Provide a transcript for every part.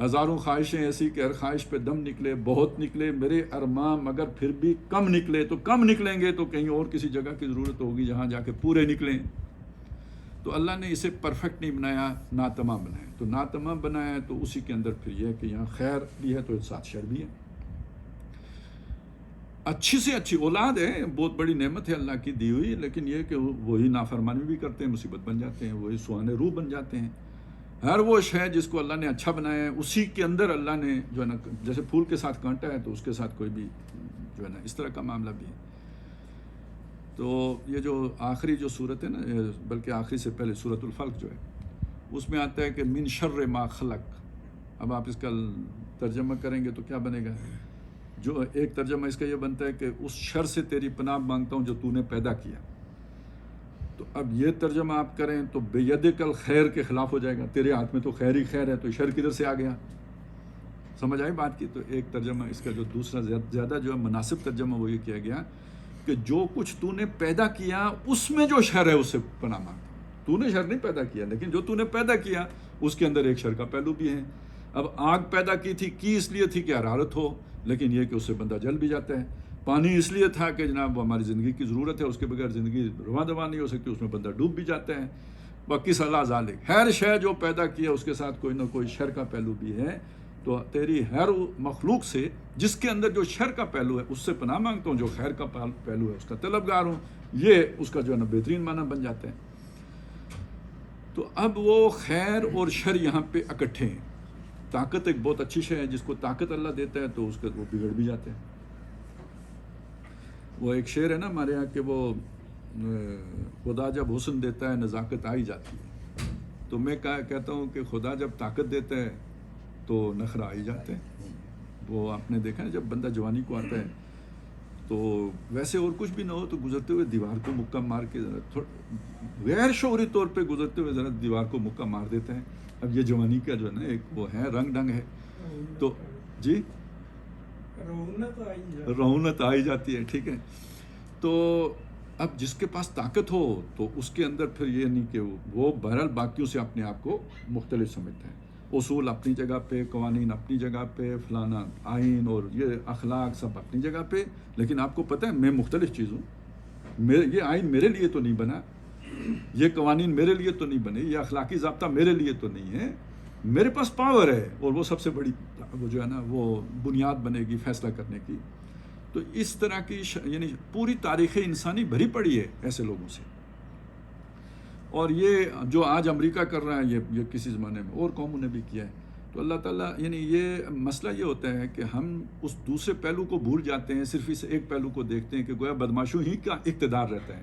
ہزاروں خواہشیں ایسی کہ ہر خواہش پہ دم نکلے، بہت نکلے میرے ارماں، مگر پھر بھی کم نکلے، تو کم نکلیں گے تو کہیں اور کسی جگہ کی ضرورت ہوگی جہاں جا کے پورے نکلیں۔ تو اللہ نے اسے پرفیکٹ نہیں بنایا، ناتمام بنایا۔ تو ناتمام بنایا ہے تو اسی کے اندر پھر یہ ہے کہ یہاں خیر بھی ہے تو ساتھ شر بھی ہے۔ اچھی سے اچھی اولاد ہے، بہت بڑی نعمت ہے اللہ کی دی ہوئی، لیکن یہ کہ وہی نافرمانی بھی کرتے ہیں، مصیبت بن جاتے ہیں، وہی سہانے روح بن جاتے ہیں۔ ہر وہ شے جس کو اللہ نے اچھا بنایا ہے اسی کے اندر اللہ نے جو ہے نا، جیسے پھول کے ساتھ کانٹا ہے تو اس کے ساتھ کوئی بھی جو ہے نا اس طرح کا معاملہ بھی ہے۔ تو یہ جو آخری جو صورت ہے نا، بلکہ آخری سے پہلے سورۃ الفلق جو ہے، اس میں آتا ہے کہ من شر ما خلق۔ اب آپ اس کا ترجمہ کریں گے تو کیا بنے گا؟ جو ایک ترجمہ اس کا یہ بنتا ہے کہ اس شر سے تیری پناہ مانگتا ہوں جو تو نے پیدا کیا۔ تو اب یہ ترجمہ آپ کریں تو بیدک الخیر کے خلاف ہو جائے گا، تیرے ہاتھ میں تو خیر ہی خیر ہے، تو شر کدھر سے آ گیا؟ سمجھ آئی بات کی؟ تو ایک ترجمہ اس کا جو دوسرا زیادہ جو ہے مناسب ترجمہ وہ یہ کیا گیا کہ جو کچھ تو نے پیدا کیا اس میں جو شر ہے اس سے پناہ مانگتا ہوں۔ تو نے شر نہیں پیدا کیا، لیکن جو تو نے پیدا کیا اس کے اندر ایک شر کا پہلو بھی ہے۔ اب آگ پیدا کی اس لیے تھی کہ حرارت ہو، لیکن یہ کہ اس سے بندہ جل بھی جاتا ہے۔ پانی اس لیے تھا کہ جناب وہ ہماری زندگی کی ضرورت ہے، اس کے بغیر زندگی رواں دواں نہیں ہو سکتی، اس میں بندہ ڈوب بھی جاتا ہے۔ باقی صلاح ذالک، ہر شے جو پیدا کیا اس کے ساتھ کوئی نہ کوئی شر کا پہلو بھی ہے۔ تو تیری ہر مخلوق سے جس کے اندر جو شر کا پہلو ہے اس سے پناہ مانگتا ہوں، جو خیر کا پہلو ہے اس کا طلبگار ہوں۔ یہ اس کا جو ہے نا بہترین معنی بن جاتا ہے۔ تو اب وہ خیر اور شر یہاں پہ اکٹھے ہیں۔ طاقت ایک بہت اچھی شے ہے، جس کو طاقت اللہ دیتا ہے تو اس کا وہ بگڑ بھی جاتے ہیں۔ وہ ایک شعر ہے نا ہمارے یہاں کہ وہ خدا جب حسن دیتا ہے نزاکت آ ہی جاتی ہے۔ تو میں کہتا ہوں کہ خدا جب طاقت دیتا ہے تو نخرہ آ ہی جاتے ہیں۔ وہ آپ نے دیکھا ہے جب بندہ جوانی کو آتا ہے تو ویسے اور کچھ بھی نہ ہو تو گزرتے ہوئے دیوار کو مکہ مار کے غیر شعوری طور پہ گزرتے ہوئے ذرا دیوار کو مکہ مار دیتا ہے۔ اب یہ جوانی کا جو ہے نا ایک وہ ہے رنگ ڈھنگ ہے۔ تو جی رونت آ ہی جاتی ہے، ٹھیک ہے۔ تو اب جس کے پاس طاقت ہو تو اس کے اندر پھر یہ نہیں کہ وہ بہرحال باقیوں سے اپنے آپ کو مختلف سمجھتا ہے۔ اصول اپنی جگہ پہ، قوانین اپنی جگہ پہ، فلانا آئین اور یہ اخلاق سب اپنی جگہ پہ، لیکن آپ کو پتہ ہے میں مختلف چیز ہوں۔ یہ آئین میرے لیے تو نہیں بنا، یہ قوانین میرے لیے تو نہیں بنے، یہ اخلاقی ضابطہ میرے لیے تو نہیں ہے۔ میرے پاس پاور ہے اور وہ سب سے بڑی وہ جو ہے نا وہ بنیاد بنے گی فیصلہ کرنے کی۔ تو اس طرح کی یعنی پوری تاریخ انسانی بھری پڑی ہے ایسے لوگوں سے۔ اور یہ جو آج امریکہ کر رہا ہے یہ کسی زمانے میں اور قوموں نے بھی کیا ہے۔ تو اللہ تعالیٰ یعنی یہ مسئلہ یہ ہوتا ہے کہ ہم اس دوسرے پہلو کو بھول جاتے ہیں، صرف اس ایک پہلو کو دیکھتے ہیں کہ گویا بدماشوں ہی کا اقتدار رہتا ہے۔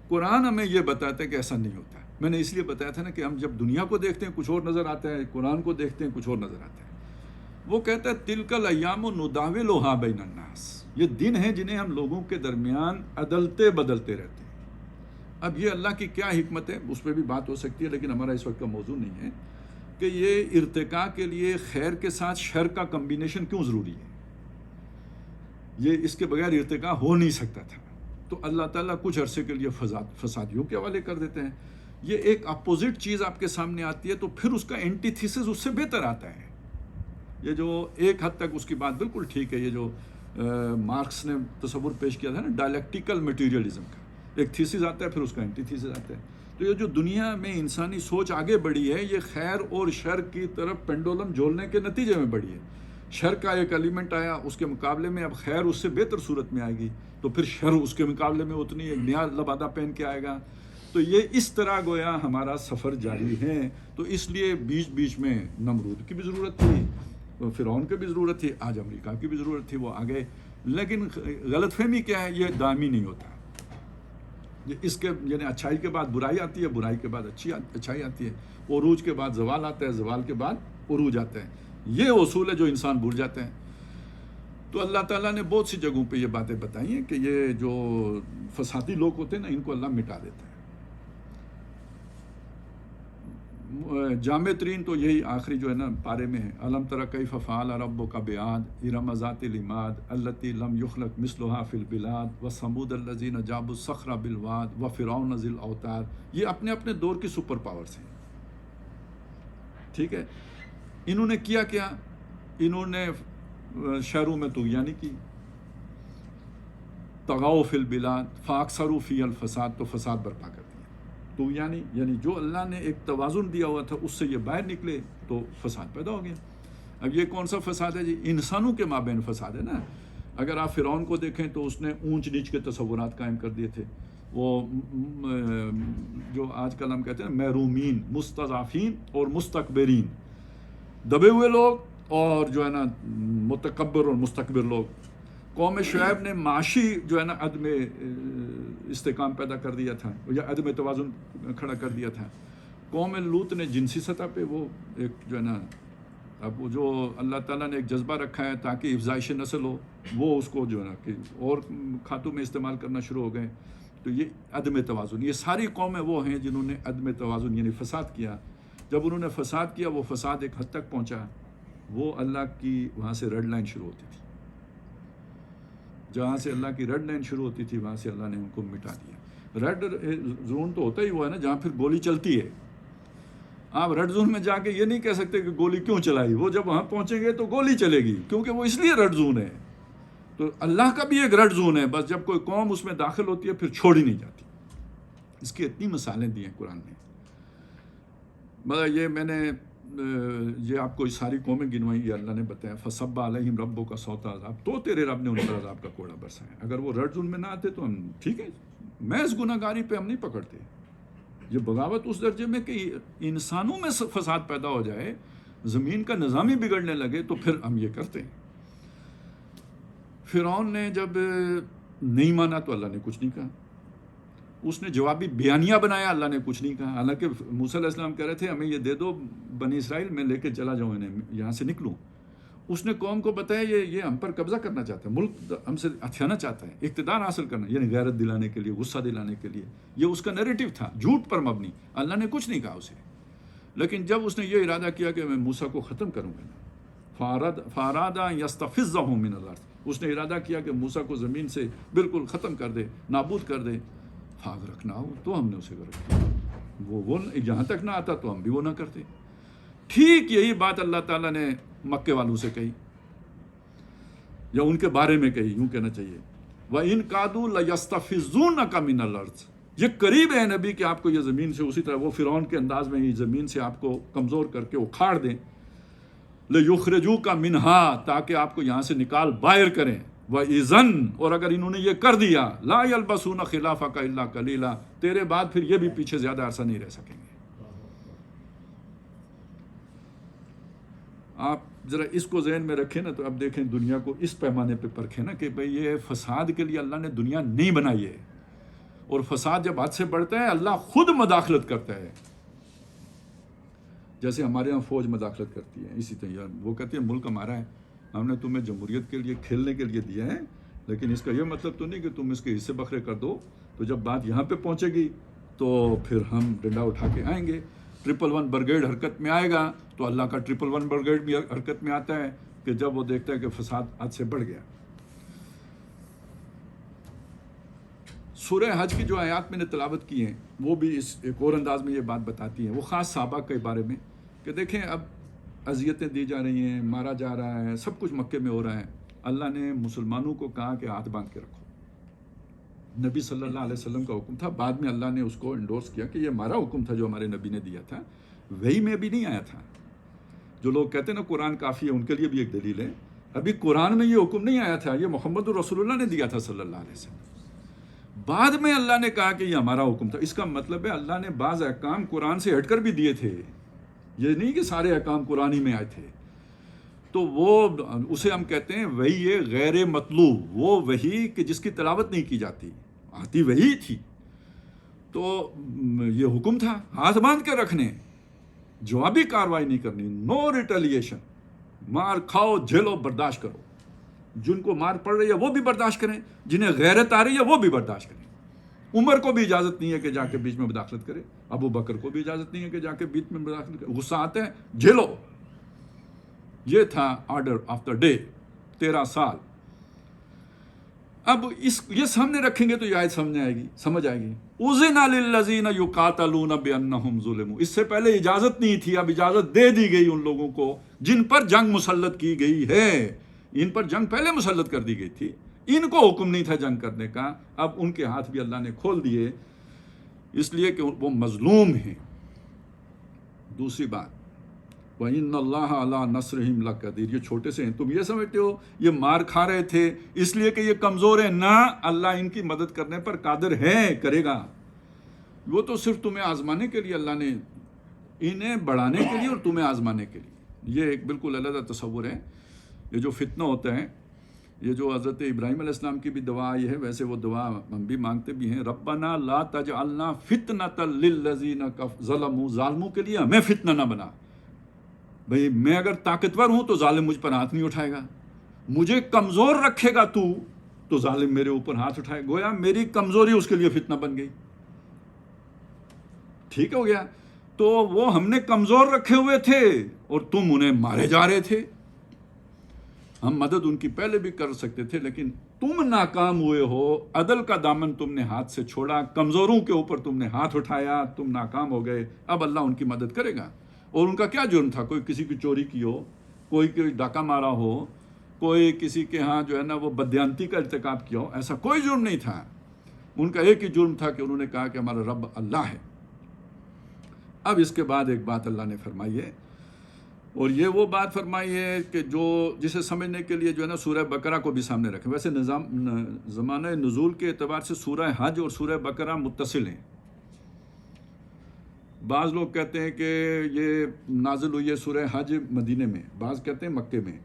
قرآن ہمیں یہ بتاتا ہے کہ ایسا نہیں ہوتا ہے۔ میں نے اس لیے بتایا تھا نا کہ ہم جب دنیا کو دیکھتے ہیں کچھ اور نظر آتا ہے، قرآن کو دیکھتے ہیں کچھ اور نظر آتا ہے۔ وہ کہتا ہے تلک الایام نداولھا بین الناس، یہ دن ہیں جنہیں ہم لوگوں کے درمیان عدلتے بدلتے رہتے ہیں۔ اب یہ اللہ کی کیا حکمت ہے اس پہ بھی بات ہو سکتی ہے، لیکن ہمارا اس وقت کا موضوع نہیں ہے کہ یہ ارتقاء کے لیے خیر کے ساتھ شر کا کمبینیشن کیوں ضروری ہے۔ یہ اس کے بغیر ارتقاء ہو نہیں سکتا تھا۔ تو اللہ تعالیٰ کچھ عرصے کے لیے فسادیوں کے حوالے کر دیتے ہیں۔ یہ ایک اپوزٹ چیز آپ کے سامنے آتی ہے تو پھر اس کا اینٹی تھیسس اس سے بہتر آتا ہے۔ یہ جو ایک حد تک اس کی بات بالکل ٹھیک ہے، یہ جو مارکس نے تصور پیش کیا تھا نا ڈائلیکٹیکل میٹیریلزم کا، ایک تھیسس آتا ہے پھر اس کا اینٹی تھیسس آتا ہے۔ تو یہ جو دنیا میں انسانی سوچ آگے بڑھی ہے یہ خیر اور شر کی طرف پینڈولم جھولنے کے نتیجے میں بڑھی ہے۔ شر کا ایک ایلیمنٹ آیا، اس کے مقابلے میں اب خیر اس سے بہتر صورت میں آئے گی، تو پھر شر اس کے مقابلے میں اتنی ایک نیا لبادہ پہن کے آئے گا۔ تو یہ اس طرح گویا ہمارا سفر جاری ہے۔ تو اس لیے بیچ بیچ میں نمرود کی بھی ضرورت تھی، فرعون کی بھی ضرورت تھی، آج امریکہ کی بھی ضرورت تھی، وہ آ گئے۔ لیکن غلط فہمی کیا ہے، یہ دائمی نہیں ہوتا۔ اس کے یعنی اچھائی کے بعد برائی آتی ہے، برائی کے بعد اچھائی آتی ہے، عروج کے بعد زوال آتا ہے، زوال کے بعد عروج آتا ہے۔ یہ اصول ہے جو انسان بھول جاتے ہیں۔ تو اللہ تعالیٰ نے بہت سی جگہوں پہ یہ باتیں بتائی ہیں کہ یہ جو فسادی لوگ ہوتے ہیں نا ان کو اللہ مٹا دیتا ہے۔ جامع ترین تو یہی آخری جو ہے نا پارے میں ہے، الم تر کیف فعل ربک بعاد ارم ذات العماد التی لم یخلق مثلها فی البلاد وثمود الذین جابوا الصخر بالواد وفرعون ذی الاوتاد۔ یہ اپنے اپنے دور کی سپر پاورز ہیں، ٹھیک ہے۔ انہوں نے کیا کیا؟ انہوں نے شہروں میں طغیانی کی، طغاؤ فی البلاد فاکثروا فی الفساد، تو فساد برپا کر دیا طغیانی، یعنی جو اللہ نے ایک توازن دیا ہوا تھا اس سے یہ باہر نکلے تو فساد پیدا ہو گیا۔ اب یہ کون سا فساد ہے جی؟ انسانوں کے مابین فساد ہے نا۔ اگر آپ فرعون کو دیکھیں تو اس نے اونچ نیچ کے تصورات قائم کر دیے تھے، وہ جو آج کل ہم کہتے ہیں محرومین، مستضعفین اور مستکبرین، دبے ہوئے لوگ اور جو ہے نا متکبر اور مستکبر لوگ۔ قوم شعیب نے معاشی جو ہے نا عدم استحکام پیدا کر دیا تھا یا عدم توازن کھڑا کر دیا تھا۔ قوم لوط نے جنسی سطح پہ وہ ایک جو ہے نا، اب وہ جو اللہ تعالیٰ نے ایک جذبہ رکھا ہے تاکہ افزائش نسل ہو، وہ اس کو جو ہے نا کہ اور کھاتوں میں استعمال کرنا شروع ہو گئے، تو یہ عدم توازن۔ یہ ساری قومیں وہ ہیں جنہوں نے عدم توازن یعنی فساد کیا۔ جب انہوں نے فساد کیا، وہ فساد ایک حد تک پہنچا، وہ اللہ کی وہاں سے ریڈ لائن شروع ہوتی تھی، جہاں سے اللہ کی ریڈ لائن شروع ہوتی تھی وہاں سے اللہ نے ان کو مٹا دیا۔ ریڈ زون تو ہوتا ہی وہ ہے نا جہاں پھر گولی چلتی ہے۔ آپ ریڈ زون میں جا کے یہ نہیں کہہ سکتے کہ گولی کیوں چلائی، وہ جب وہاں پہنچیں گے تو گولی چلے گی، کیونکہ وہ اس لیے ریڈ زون ہے۔ تو اللہ کا بھی ایک ریڈ زون ہے، بس جب کوئی قوم اس میں داخل ہوتی ہے پھر چھوڑی نہیں جاتی۔ اس کی اتنی مثالیں دی ہیں قرآن نے۔ مطلب یہ میں نے یہ آپ کو ساری قومیں گنوائی، یہ اللہ نے بتایا فصب علیہم ربک صوت عذاب، تو تیرے رب نے ان پر عذاب کا کوڑا برسایا۔ اگر وہ ریڈ زون میں نہ آتے تو ہم ٹھیک ہے، محض گناہ گاری پہ ہم نہیں پکڑتے۔ یہ بغاوت اس درجے میں کہ انسانوں میں فساد پیدا ہو جائے، زمین کا نظام ہی بگڑنے لگے، تو پھر ہم یہ کرتے ہیں۔ فرعون نے جب نہیں مانا تو اللہ نے کچھ نہیں کہا، اس نے جوابی بیانیہ بنایا، اللہ نے کچھ نہیں کہا۔ حالانکہ موسیٰ علیہ السلام کہہ رہے تھے ہمیں یہ دے دو بنی اسرائیل، میں لے کے چلا جاؤں انہیں، یہاں سے نکلوں۔ اس نے قوم کو بتایا یہ ہم پر قبضہ کرنا چاہتا ہے، ملک ہم سے ہتھیانا چاہتا ہے، اقتدار حاصل کرنا، یعنی غیرت دلانے کے لیے، غصہ دلانے کے لیے، یہ اس کا نیریٹو تھا، جھوٹ پر مبنی۔ اللہ نے کچھ نہیں کہا اسے، لیکن جب اس نے یہ ارادہ کیا کہ میں موسیٰ کو ختم کروں گا، فارادہ یستفزہم من الارض، اس نے ارادہ کیا کہ موسیٰ کو زمین سے بالکل ختم کر دے، نابود کر دے، فاغ رکھنا ہو، تو ہم نے اسے غرق کیا۔ وہ جہاں تک نہ آتا تو ہم بھی وہ نہ کرتے۔ ٹھیک یہی بات اللہ تعالیٰ نے مکے والوں سے کہی، یا ان کے بارے میں کہی، یوں کہنا چاہیے وَإِن كَادُوا لَيَسْتَفِزُّونَكَ مِنَ الْأَرْضِ، یہ قریب ہے نبی کہ آپ کو یہ زمین سے اسی طرح وہ فرعون کے انداز میں ہی زمین سے آپ کو کمزور کر کے اکھاڑ دیں، لَيُخْرِجُوكَ مِنْهَا، تاکہ آپ کو یہاں سے نکال باہر کریں، وَإِذًا، اور اگر انہوں نے یہ کر دیا، لَا يَلْبَسُونَ خِلَافَكَ إِلَّا قَلِيلًا، تیرے بعد پھر یہ بھی پیچھے زیادہ عرصہ نہیں رہ سکیں گے۔ آپ ذرا اس کو ذہن میں رکھیں نا، تو اب دیکھیں دنیا کو اس پیمانے پہ پرکھیں نا کہ بھئی یہ فساد کے لیے اللہ نے دنیا نہیں بنائی ہے، اور فساد جب حد سے بڑھتا ہے اللہ خود مداخلت کرتا ہے، جیسے ہمارے یہاں فوج مداخلت کرتی ہے، اسی طرح وہ کہتے ہیں ملک ہمارا ہے، ہم نے تمہیں جمہوریت کے لیے کھیلنے کے لیے دیا ہے، لیکن اس کا یہ مطلب تو نہیں کہ تم اس کے حصے بکھرے کر دو، تو جب بات یہاں پہ پہنچے گی تو پھر ہم ڈنڈا اٹھا کے آئیں گے۔ 111 بریگیڈ حرکت میں آئے گا تو اللہ کا 111 بریگیڈ بھی حرکت میں آتا ہے کہ جب وہ دیکھتا ہے کہ فساد حد سے بڑھ گیا۔ سورہ حج کی جو آیات میں نے تلاوت کی ہیں وہ بھی اس ایک اور انداز میں یہ بات بتاتی ہیں، وہ خاص صحابہ کے بارے میں کہ دیکھیں اب اذیتیں دی جا رہی ہیں، مارا جا رہا ہے، سب کچھ مکے میں ہو رہا ہے، اللہ نے مسلمانوں کو کہا کہ ہاتھ باندھ کے رکھو۔ نبی صلی اللہ علیہ وسلم کا حکم تھا، بعد میں اللہ نے اس کو انڈورس کیا کہ یہ ہمارا حکم تھا جو ہمارے نبی نے دیا تھا، وہی میں بھی نہیں آیا تھا۔ جو لوگ کہتے ہیں نا قرآن کافی ہے، ان کے لیے بھی ایک دلیل ہے، ابھی قرآن میں یہ حکم نہیں آیا تھا، یہ محمد رسول اللہ نے دیا تھا صلی اللہ علیہ وسلم۔ بعد میں اللہ نے کہا کہ یہ ہمارا حکم تھا، اس کا مطلب ہے اللہ نے بعض احکام قرآن سے ہٹ کر بھی دیے تھے، یہ نہیں کہ سارے احکام قرآن ہی میں آئے تھے۔ تو وہ اسے ہم کہتے ہیں وہی ہے غیر مطلوب، وہ وہی کہ جس کی تلاوت نہیں کی جاتی، آتی وہی تھی۔ تو یہ حکم تھا ہاتھ باندھ کے رکھنے، جوابی کاروائی نہیں کرنی، نو ریٹیلیشن، مار کھاؤ، جھیلو، برداشت کرو، جن کو مار پڑ رہی ہے وہ بھی برداشت کریں، جنہیں غیرت آ رہی ہے وہ بھی برداشت کریں۔ عمر کو بھی اجازت نہیں ہے کہ جا کے بیچ میں مداخلت کرے، ابو بکر کو بھی اجازت نہیں ہے کہ جا کے بیچ میں مداخلت کرے، غصہ آتا ہے جھیلو۔ یہ تھا آرڈر آف دا ڈے، 13 سال۔ اب یہ سامنے رکھیں گے تو یہ آیت سمجھ آئے گی۔ اذن للذین یقاتلون بانہم ظلموا، اس سے پہلے اجازت نہیں تھی، اب اجازت دے دی گئی ان لوگوں کو جن پر جنگ مسلط کی گئی ہے. ان پر جنگ پہلے مسلط کر دی گئی تھی, ان کو حکم نہیں تھا جنگ کرنے کا, اب ان کے ہاتھ بھی اللہ نے کھول دیے اس لیے کہ وہ مظلوم ہیں. دوسری بات, وَإِنَّ اللَّهَ عَلَىٰ نَصْرِهِمْ لَقَدِيرٌ, یہ چھوٹے سے ہیں, تم یہ سمجھتے ہو یہ مار کھا رہے تھے اس لیے کہ یہ کمزور ہیں؟ نہ, اللہ ان کی مدد کرنے پر قادر ہے, کرے گا. وہ تو صرف تمہیں آزمانے کے لیے اللہ نے, انہیں بڑھانے کے لیے اور تمہیں آزمانے کے لیے. یہ ایک بالکل علیحدہ تصور ہے. یہ جو فتنہ ہوتا ہے, یہ جو حضرت ابراہیم علیہ السلام کی بھی دعا آئی ہے, ویسے وہ دعا ہم بھی مانگتے بھی ہیں, ربنا لا تجعلنا فتنۃ للذین ظلموا, ظالموں کے لیے ہمیں فتنہ نہ بنا. بھئی میں اگر طاقتور ہوں تو ظالم مجھ پر ہاتھ نہیں اٹھائے گا, مجھے کمزور رکھے گا تو ظالم میرے اوپر ہاتھ اٹھائے. گویا میری کمزوری اس کے لیے فتنہ بن گئی. ٹھیک ہو گیا. تو وہ ہم نے کمزور رکھے ہوئے تھے اور تم انہیں مارے جا رہے تھے. ہم مدد ان کی پہلے بھی کر سکتے تھے, لیکن تم ناکام ہوئے ہو, عدل کا دامن تم نے ہاتھ سے چھوڑا, کمزوروں کے اوپر تم نے ہاتھ اٹھایا, تم ناکام ہو گئے. اب اللہ ان کی مدد کرے گا. اور ان کا کیا جرم تھا؟ کوئی کسی کی چوری کی ہو, کوئی ڈاکہ مارا ہو, کوئی کسی کے ہاں جو ہے نا وہ بددیانتی کا ارتکاب کیا ہو, ایسا کوئی جرم نہیں تھا. ان کا ایک ہی جرم تھا کہ انہوں نے کہا کہ ہمارا رب اللہ ہے. اب اس کے بعد ایک بات اللہ نے فرمائی ہے, اور یہ وہ بات فرمائی ہے کہ جسے سمجھنے کے لیے جو ہے نا سورہ بقرہ کو بھی سامنے رکھیں. ویسے زمانہ نزول کے اعتبار سے سورہ حج اور سورہ بقرہ متصل ہیں. بعض لوگ کہتے ہیں کہ یہ نازل ہوئی ہے سورہ حج مدینے میں, بعض کہتے ہیں مکے میں,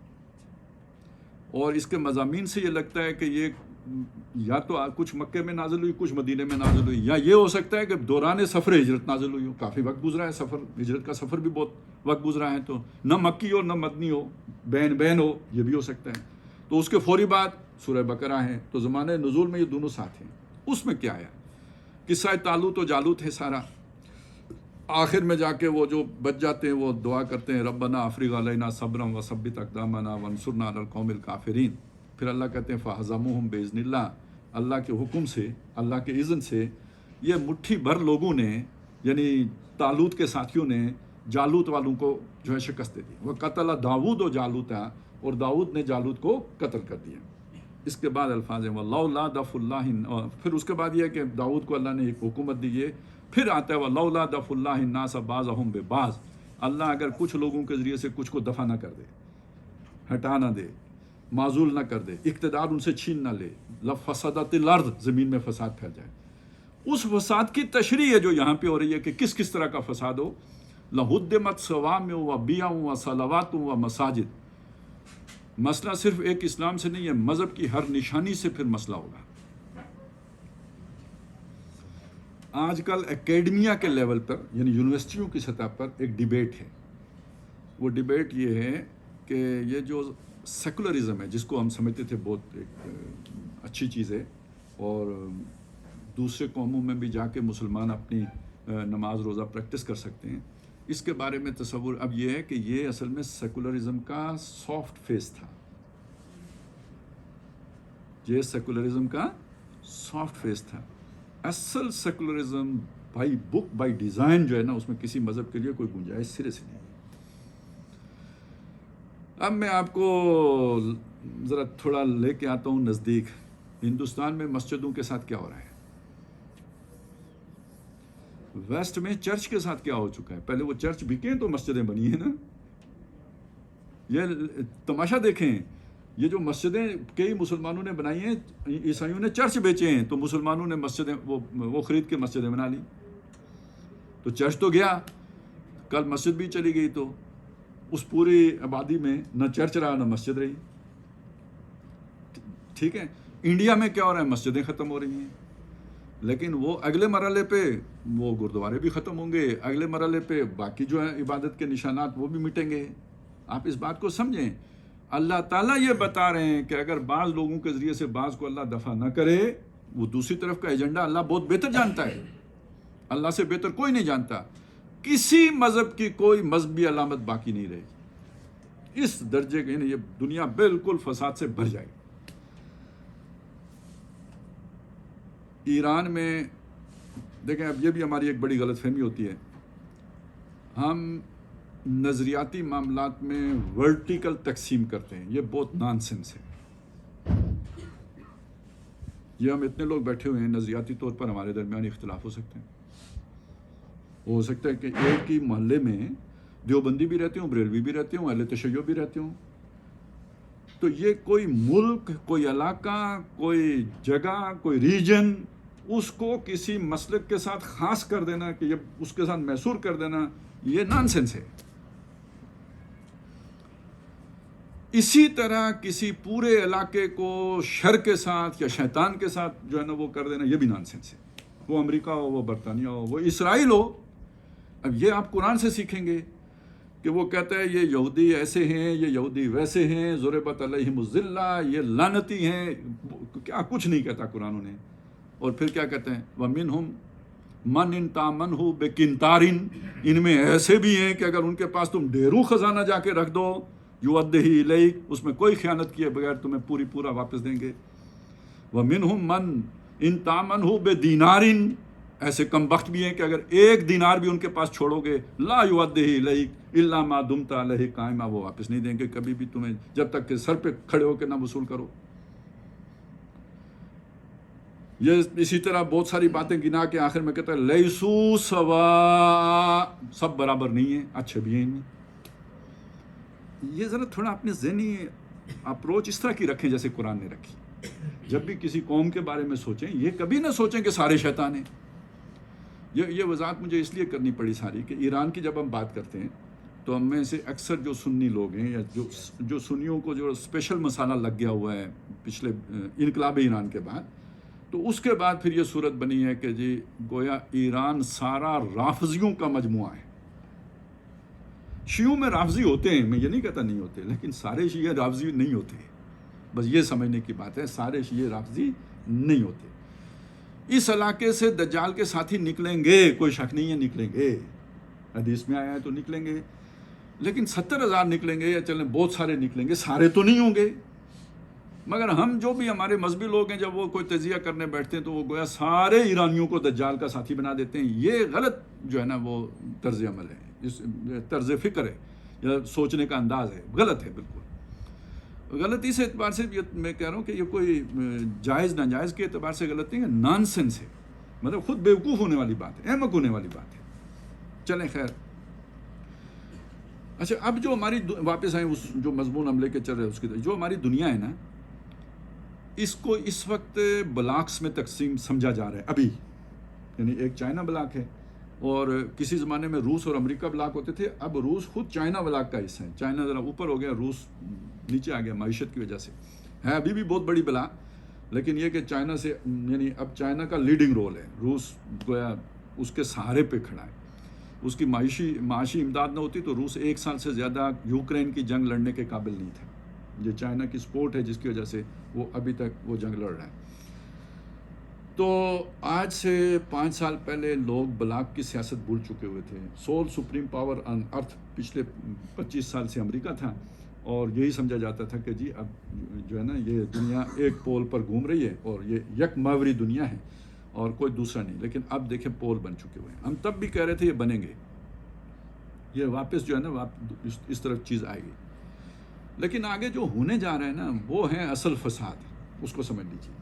اور اس کے مضامین سے یہ لگتا ہے کہ یہ یا تو کچھ مکے میں نازل ہوئی, کچھ مدینے میں نازل ہوئی, یا یہ ہو سکتا ہے کہ دوران سفر ہجرت نازل ہوئی ہو. کافی وقت گزرا ہے, سفر ہجرت کا سفر بھی بہت وقت گزرا ہے, تو نہ مکی ہو نہ مدنی ہو, بین ہو, یہ بھی ہو سکتا ہے. تو اس کے فوری بعد سورہ بقرہ ہے, تو زمانہ نزول میں یہ دونوں ساتھ ہیں. اس میں کیا ہے؟ قصہ طالوت و جالوت ہے سارا. آخر میں جا کے وہ جو بچ جاتے ہیں وہ دعا کرتے ہیں, ربنا افرغ علینا صبرا وثبت اقدامنا وانصرنا علی القوم الکافرین. پھر اللہ کہتے ہیں فہزموہم باذن اللہ, اللہ کے حکم سے, اللہ کے اذن سے یہ مٹھی بھر لوگوں نے, یعنی طالوت کے ساتھیوں نے جالوت والوں کو جو ہے شکست دے دی. وہ قتل داؤد و جالوتا, اور داؤد نے جالوت کو قتل کر دیا. اس کے بعد الفاظ ہیں وَلَوْلَا دَفْعُ اللَّهِ, پھر اس کے بعد یہ ہے کہ داؤد کو اللہ نے ایک حکومت دی ہے. پھر آتا ہے وَلَوْلَا دَفْعُ اللَّهِ النَّاسَ بَعْضَهُم بِبَعْضٍ, اللہ اگر کچھ لوگوں کے ذریعے سے کچھ کو دفع نہ کر دے, ہٹا نہ دے, معزول نہ کر دے, اقتدار ان سے چھین نہ لے, لَفَسَدَتِ الْأَرْضُ, زمین میں فساد پھیل جائے. اس فساد کی تشریح ہے جو یہاں پہ ہو رہی ہے کہ کس طرح کا فساد ہو. لَهُدِّمَتْ صَوَامِعُ وَبِيَعٌ وَصَلَوَاتٌ وَمَسَاجِدُ. مسئلہ صرف ایک اسلام سے نہیں ہے, مذہب کی ہر نشانی سے پھر مسئلہ ہوگا. آج کل اکیڈمیا کے لیول پر, یعنی یونیورسٹیوں کی سطح پر ایک ڈیبیٹ ہے. وہ ڈیبیٹ یہ ہے کہ یہ جو سیکولرزم ہے, جس کو ہم سمجھتے تھے بہت ایک اچھی چیز ہے, اور دوسرے قوموں میں بھی جا کے مسلمان اپنی نماز روزہ پریکٹس کر سکتے ہیں, اس کے بارے میں تصور اب یہ ہے کہ یہ اصل میں سیکولرزم کا سافٹ فیس تھا. یہ سیکولرزم کا سافٹ فیس تھا. اصل secularism by book by design جو ہے نا, اس میں کسی مذہب کے لیے کوئی گنجائش سرے سے نہیں. اب میں آپ کو ذرا تھوڑا لے کے آتا ہوں نزدیک. ہندوستان میں مسجدوں کے ساتھ کیا ہو رہا ہے, ویسٹ میں چرچ کے ساتھ کیا ہو چکا ہے. پہلے وہ چرچ بکے تو مسجدیں بنی ہیں نا. یہ تماشا دیکھیں, یہ جو مسجدیں کئی مسلمانوں نے بنائی ہیں, عیسائیوں نے چرچ بیچے ہیں, تو مسلمانوں نے مسجدیں وہ خرید کے مسجدیں بنا لی. تو چرچ تو گیا, کل مسجد بھی چلی گئی, تو اس پوری آبادی میں نہ چرچ رہا نہ مسجد رہی. ٹھیک ہے. انڈیا میں کیا ہو رہا ہے, مسجدیں ختم ہو رہی ہیں, لیکن وہ اگلے مرحلے پہ وہ گردوارے بھی ختم ہوں گے, اگلے مرحلے پہ باقی جو ہیں عبادت کے نشانات وہ بھی مٹیں گے. آپ اس بات کو سمجھیں. اللہ تعالیٰ یہ بتا رہے ہیں کہ اگر بعض لوگوں کے ذریعے سے بعض کو اللہ دفع نہ کرے, وہ دوسری طرف کا ایجنڈا اللہ بہت بہتر جانتا ہے. اللہ سے بہتر کوئی نہیں جانتا. کسی مذہب کی کوئی مذہبی علامت باقی نہیں رہے گی. اس درجے کے یہ دنیا بالکل فساد سے بھر جائے گی. ایران میں دیکھیں, اب یہ بھی ہماری ایک بڑی غلط فہمی ہوتی ہے. ہم نظریاتی معاملات میں ورٹیکل تقسیم کرتے ہیں، یہ بہت نان سینس ہے۔ یہ ہم اتنے لوگ بیٹھے ہوئے ہیں، نظریاتی طور پر ہمارے درمیان اختلاف ہو سکتے ہیں، ہو سکتا ہے کہ ایک ہی محلے میں دیوبندی بھی رہتے ہوں، بریلوی بھی رہتے ہوں، اہل تشیع بھی رہتے ہوں، تو یہ کوئی ملک، کوئی علاقہ، کوئی جگہ، کوئی ریجن، اس کو کسی مسلک کے ساتھ خاص کر دینا، کہ یہ اس کے ساتھ محصور کر دینا، یہ نان سینس ہے۔ اسی طرح کسی پورے علاقے کو شر کے ساتھ یا شیطان کے ساتھ جو ہے نا وہ کر دینا، یہ بھی نان سینس ہے۔ وہ امریکہ ہو، وہ برطانیہ ہو، وہ اسرائیل ہو۔ اب یہ آپ قرآن سے سیکھیں گے کہ وہ کہتا ہے یہ یہودی ایسے ہیں، یہ یہودی ویسے ہیں، ضربت علیہم الذلہ، یہ لعنتی ہیں، کیا کچھ نہیں کہتا قرآن انہیں۔ اور پھر کیا کہتے ہیں، وَمِنْهُمْ مَنْ إِنْ تَأْمَنْهُ بِقِنْطَارٍ، ان میں ایسے بھی ہیں کہ اگر ان کے پاس تم ڈھیروں خزانہ جا کے رکھ دو، یؤدِّهِ إِلَيْكَ، اس میں کوئی خیانت کیے بغیر تمہیں پورا واپس دیں گے۔ وَمِنْهُمْ مَنْ إِنْ تَأْمَنْهُ بِدِینَارٍ، ایسے کم بخت بھی ہیں کہ اگر ایک دینار بھی ان کے پاس چھوڑو گے، لا یؤدِّهِ إِلَيْكَ إِلَّا مَا دُمْتَ عَلَيْهِ قَائِمًا، وہ واپس نہیں دیں گے کبھی بھی تمہیں، جب تک کہ سر پہ کھڑے ہو کے نہ وصول کرو۔ یہ اسی طرح بہت ساری باتیں گنا کے آخر میں کہتا ہے لیسو سوا، سب برابر نہیں ہیں، اچھے بھی ہیں ان میں۔ یہ ذرا تھوڑا اپنے ذہنی اپروچ اس طرح کی رکھیں جیسے قرآن نے رکھی۔ جب بھی کسی قوم کے بارے میں سوچیں، یہ کبھی نہ سوچیں کہ سارے شیطان ہیں۔ یہ وضاحت مجھے اس لیے کرنی پڑی ساری کہ ایران کی جب ہم بات کرتے ہیں تو ہم میں سے اکثر جو سنی لوگ ہیں، یا جو سنیوں کو جو اسپیشل مسئلہ لگ گیا ہوا ہے پچھلے انقلاب ایران کے بعد، تو اس کے بعد پھر یہ صورت بنی ہے کہ جی گویا ایران سارا رافضیوں کا مجموعہ ہے۔ شیعوں میں رافضی ہوتے ہیں، میں یہ نہیں کہتا نہیں ہوتے، لیکن سارے شیعہ رافضی نہیں ہوتے، بس یہ سمجھنے کی بات ہے، سارے شیعہ رافضی نہیں ہوتے۔ اس علاقے سے دجال کے ساتھی نکلیں گے، کوئی شک نہیں ہے نکلیں گے، حدیث میں آیا ہے تو نکلیں گے، لیکن 70,000 نکلیں گے یا چلیں بہت سارے نکلیں گے، سارے تو نہیں ہوں گے۔ مگر ہم جو بھی ہمارے مذہبی لوگ ہیں، جب وہ کوئی تجزیہ کرنے بیٹھتے ہیں تو وہ گویا سارے ایرانیوں کو دجال کا ساتھی بنا دیتے ہیں۔ یہ غلط جو ہے نا وہ طرز عمل ہے، اس طرز فکر ہے یا سوچنے کا انداز ہے، غلط ہے، بالکل غلط۔ اس اعتبار سے میں کہہ رہا ہوں کہ یہ کوئی جائز ناجائز کے اعتبار سے غلط نہیں ہے، نان سینس ہے، مطلب خود بیوقوف ہونے والی بات ہے، احمق ہونے والی بات ہے۔ چلیں خیر، اچھا اب جو ہماری واپس آئیں اس جو مضمون عملے کے چل رہے ہیں اس کی، جو ہماری دنیا ہے نا، اس کو اس وقت بلاکس میں تقسیم سمجھا جا رہا ہے ابھی، یعنی ایک چائنا بلاک ہے، اور کسی زمانے میں روس اور امریکہ بلاک ہوتے تھے، اب روس خود چائنا بلاک کا حصہ ہے۔ چائنا ذرا اوپر ہو گیا، روس نیچے آ گیا معیشت کی وجہ سے، ہے ابھی بھی بہت بڑی بلاک، لیکن یہ کہ چائنا سے یعنی اب چائنا کا لیڈنگ رول ہے، روس گویا اس کے سہارے پہ کھڑا ہے۔ اس کی معاشی امداد نہ ہوتی تو روس 1 سال سے زیادہ یوکرین کی جنگ لڑنے کے قابل نہیں تھا۔ یہ چائنا کی سپورٹ ہے جس کی وجہ سے وہ ابھی تک وہ جنگ لڑ رہا ہے۔ تو آج سے 5 سال پہلے لوگ بلاک کی سیاست بھول چکے ہوئے تھے۔ سول سپریم پاور آن ارتھ پچھلے 25 سال سے امریکہ تھا، اور یہی سمجھا جاتا تھا کہ جی اب جو ہے نا یہ دنیا ایک پول پر گھوم رہی ہے اور یہ یک محوری دنیا ہے اور کوئی دوسرا نہیں، لیکن اب دیکھیں پول بن چکے ہوئے ہیں۔ ہم تب بھی کہہ رہے تھے یہ بنیں گے، یہ واپس جو ہے نا اس طرف چیز آئے گی، لیکن آگے جو ہونے جا رہا ہے نا وہ ہے اصل فساد، اس کو سمجھ لیجیے۔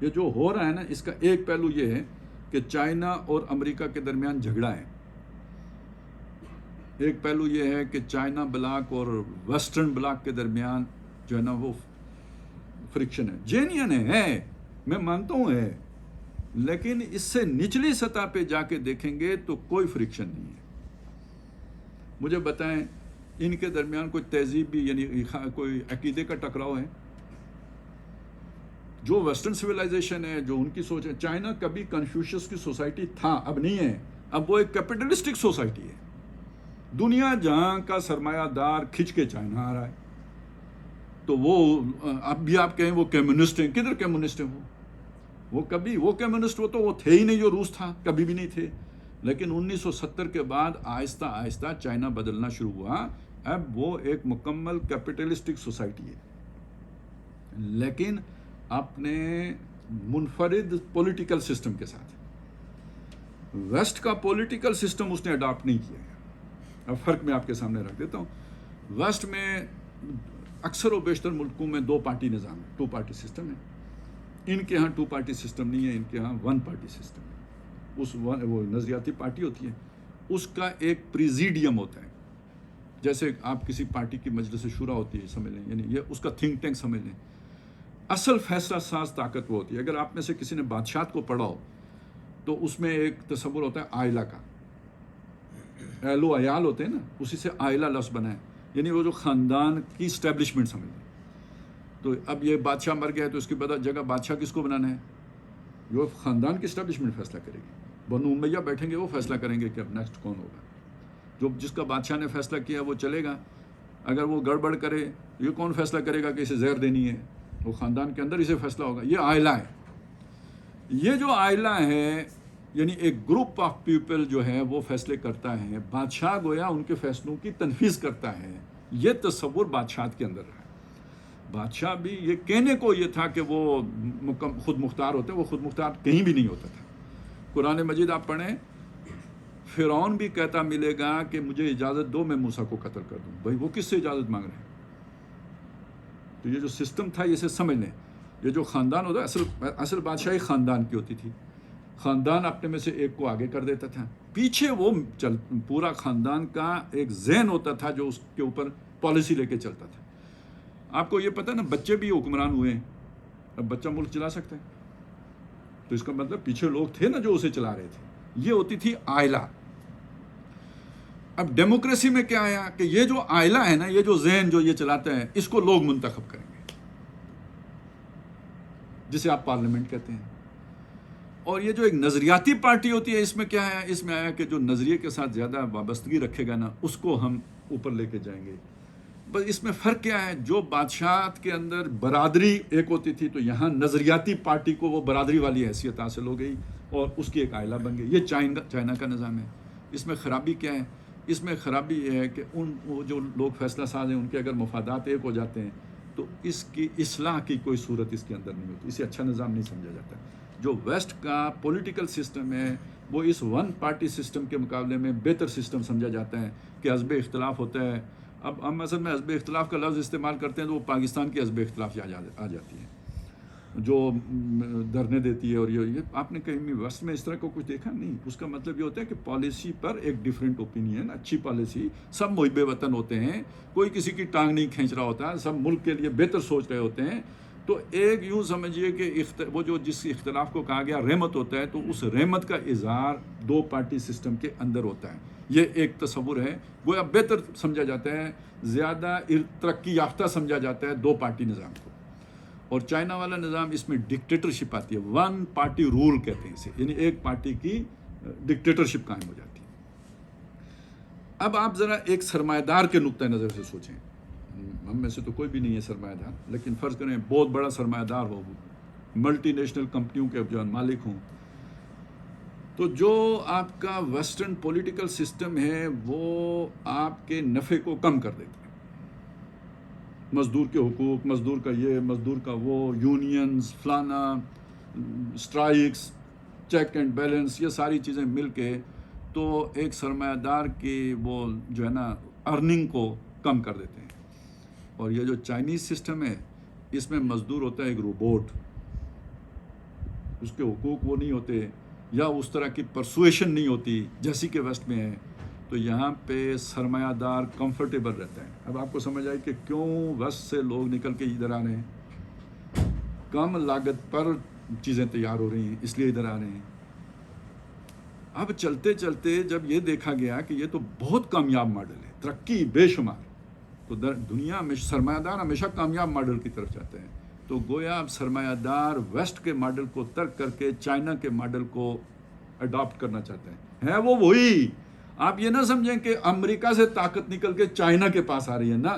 یہ جو ہو رہا ہے نا اس کا ایک پہلو یہ ہے کہ چائنا اور امریکہ کے درمیان جھگڑا ہے، ایک پہلو یہ ہے کہ چائنا بلاک اور ویسٹرن بلاک کے درمیان جو ہے نا وہ فرکشن ہے، جینین ہے، میں مانتا ہوں ہے، لیکن اس سے نچلی سطح پہ جا کے دیکھیں گے تو کوئی فرکشن نہیں ہے۔ مجھے بتائیں ان کے درمیان کوئی تہذیبی یعنی کوئی عقیدے کا ٹکراؤ ہے؟ جو ویسٹرن سویلائزیشن ہے، جو ان کی سوچ ہے، چائنا کبھی کنفیوشس کی سوسائٹی تھا، اب نہیں ہے، اب وہ ایک کیپٹلسٹک سوسائٹی ہے۔ دنیا جہاں کا سرمایہ دار کھنچ کے چائنا آ رہا ہے، تو وہ اب بھی آپ کہیں وہ کمیونسٹ ہیں، کدھر کمیونسٹ ہیں وہ کبھی وہ کمیونسٹ وہ تو وہ تھے ہی نہیں جو روس تھا، کبھی بھی نہیں تھے۔ لیکن 1970 کے بعد آہستہ آہستہ چائنا بدلنا شروع ہوا، اب وہ ایک مکمل کیپٹلسٹک سوسائٹی ہے، لیکن اپنے منفرد پولیٹیکل سسٹم کے ساتھ۔ ویسٹ کا پولیٹیکل سسٹم اس نے اڈاپٹ نہیں کیا ہے، اب فرق میں آپ کے سامنے رکھ دیتا ہوں. ویسٹ میں اکثر و بیشتر ملکوں میں 2 پارٹی نظام ہے, 2 پارٹی سسٹم ہے. ان کے ہاں 2 پارٹی سسٹم نہیں ہے, ان کے ہاں 1 پارٹی سسٹم ہے. وہ نظریاتی پارٹی ہوتی ہے, اس کا ایک پریزیڈیم ہوتا ہے. جیسے آپ کسی پارٹی کی مجلس شورا ہوتی ہے, سمجھ لیں, یعنی یہ اس کا تھنک ٹینک سمجھ لیں. اصل فیصلہ ساز طاقت وہ ہوتی ہے. اگر آپ میں سے کسی نے بادشاہت کو پڑھا ہو تو اس میں ایک تصور ہوتا ہے آئلہ کا. اہل و عیال ہوتے ہیں نا, اسی سے آئلہ لفظ بنا ہے, یعنی وہ جو خاندان کی اسٹیبلشمنٹ سمجھ لیں. تو اب یہ بادشاہ مر گیا ہے تو اس کی جگہ بادشاہ کس کو بنانا ہے؟ جو خاندان کی اسٹیبلشمنٹ فیصلہ کرے گی. بنو امیہ بیٹھیں گے, وہ فیصلہ کریں گے کہ اب نیکسٹ کون ہوگا. جو جس کا بادشاہ نے فیصلہ کیا وہ چلے گا. اگر وہ گڑبڑ کرے, یہ کون فیصلہ کرے گا کہ اسے زہر دینی ہے؟ وہ خاندان کے اندر اسے فیصلہ ہوگا. یہ آئلہ ہے. یہ جو آئلہ ہے یعنی ایک گروپ آف پیپل جو ہے وہ فیصلے کرتا ہے, بادشاہ گویا ان کے فیصلوں کی تنفیذ کرتا ہے. یہ تصور بادشاہت کے اندر رہا ہے. بادشاہ بھی یہ کہنے کو یہ تھا کہ وہ خود مختار ہوتے, وہ خود مختار کہیں بھی نہیں ہوتا تھا. قرآن مجید آپ پڑھیں, فرعون بھی کہتا ملے گا کہ مجھے اجازت دو میں موسیٰ کو قتل کر دوں. بھائی وہ کس سے اجازت مانگ رہے ہیں؟ تو یہ جو سسٹم تھا اسے سمجھ لیں. یہ جو خاندان ہوتا ہے, اصل بادشاہی خاندان کی ہوتی تھی. خاندان اپنے میں سے ایک کو آگے کر دیتا تھا, پیچھے وہ پورا خاندان کا ایک ذہن ہوتا تھا جو اس کے اوپر پالیسی لے کے چلتا تھا. آپ کو یہ پتہ نا, بچے بھی حکمران ہوئے ہیں. اب بچہ ملک چلا سکتا ہے, تو اس کا مطلب پیچھے لوگ تھے نا جو اسے چلا رہے تھے. یہ ہوتی تھی آئلہ. اب ڈیموکریسی میں کیا آیا کہ یہ جو آئلہ ہے نا, یہ جو ذہن جو یہ چلاتا ہے, اس کو لوگ منتخب کریں گے, جسے آپ پارلیمنٹ کہتے ہیں. اور یہ جو ایک نظریاتی پارٹی ہوتی ہے, اس میں کیا ہے, اس میں آیا کہ جو نظریے کے ساتھ زیادہ وابستگی رکھے گا نا, اس کو ہم اوپر لے کے جائیں گے. بس اس میں فرق کیا ہے, جو بادشاہت کے اندر برادری ایک ہوتی تھی, تو یہاں نظریاتی پارٹی کو وہ برادری والی حیثیت حاصل ہو گئی اور اس کی ایک آئلہ بن گئی. یہ چائنا کا نظام ہے. اس میں خرابی کیا ہے؟ اس میں خرابی یہ ہے کہ وہ جو لوگ فیصلہ ساز ہیں, ان کے اگر مفادات ایک ہو جاتے ہیں تو اس کی اصلاح کی کوئی صورت اس کے اندر نہیں ہوتی. اسے اچھا نظام نہیں سمجھا جاتا. جو ویسٹ کا پولیٹیکل سسٹم ہے وہ اس 1 پارٹی سسٹم کے مقابلے میں بہتر سسٹم سمجھا جاتا ہے کہ حزب اختلاف ہوتا ہے. اب ہم اصل میں حزب اختلاف کا لفظ استعمال کرتے ہیں تو وہ پاکستان کی حزب اختلاف آ جاتی ہے جو دھرنے دیتی ہے. اور یہ آپ نے کہیں بھی ویسٹ میں اس طرح کو کچھ دیکھا نہیں. اس کا مطلب یہ ہوتا ہے کہ پالیسی پر ایک ڈیفرنٹ اوپینین, اچھی پالیسی, سب محب وطن ہوتے ہیں, کوئی کسی کی ٹانگ نہیں کھینچ رہا ہوتا, سب ملک کے لیے بہتر سوچ رہے ہوتے ہیں. تو ایک یوں سمجھیے کہ وہ جو جس اختلاف کو کہا گیا رحمت ہوتا ہے, تو اس رحمت کا اظہار 2 پارٹی سسٹم کے اندر ہوتا ہے. یہ ایک تصور ہے, گویا بہتر سمجھا جاتا ہے, زیادہ ترقی یافتہ سمجھا جاتا ہے 2 پارٹی نظام کو. اور چائنا والا نظام, اس میں ڈکٹیٹرشپ آتی ہے, 1 پارٹی رول کہتے ہیں اسے, یعنی ایک پارٹی کی ڈکٹیٹرشپ قائم ہو جاتی ہے. اب آپ ذرا ایک سرمایہ دار کے نقطۂ نظر سے سوچیں. ہم میں سے تو کوئی بھی نہیں ہے سرمایہ دار, لیکن فرض کریں بہت بڑا سرمایہ دار ہو, ملٹی نیشنل کمپنیوں کے جو مالک ہوں, تو جو آپ کا ویسٹرن پولیٹیکل سسٹم ہے وہ آپ کے نفع کو کم کر دیتا ہے. مزدور کے حقوق, مزدور کا یہ, مزدور کا وہ, یونینز, فلانا, اسٹرائکس, چیک اینڈ بیلنس, یہ ساری چیزیں مل کے تو ایک سرمایہ دار کی وہ جو ہے نا ارننگ کو کم کر دیتے ہیں. اور یہ جو چائنیز سسٹم ہے, اس میں مزدور ہوتا ہے ایک روبوٹ, اس کے حقوق وہ نہیں ہوتے, یا اس طرح کی پرسویشن نہیں ہوتی جیسی کہ ویسٹ میں ہے. تو یہاں پہ سرمایہ دار کمفرٹیبل رہتا ہے. اب آپ کو سمجھ آئی کہ کیوں ویسٹ سے لوگ نکل کے ادھر آ رہے ہیں, کم لاگت پر چیزیں تیار ہو رہی ہیں, اس لیے ادھر آ رہے ہیں. اب چلتے چلتے جب یہ دیکھا گیا کہ یہ تو بہت کامیاب ماڈل ہے, ترقی بے شمار, تو دنیا میں سرمایہ دار ہمیشہ کامیاب ماڈل کی طرف جاتے ہیں. تو گویا اب سرمایہ دار ویسٹ کے ماڈل کو ترک کر کے چائنا کے ماڈل کو اڈاپٹ کرنا چاہتے ہیں. ہے وہ وہی, آپ یہ نہ سمجھیں کہ امریکہ سے طاقت نکل کے چائنا کے پاس آ رہی ہے نا.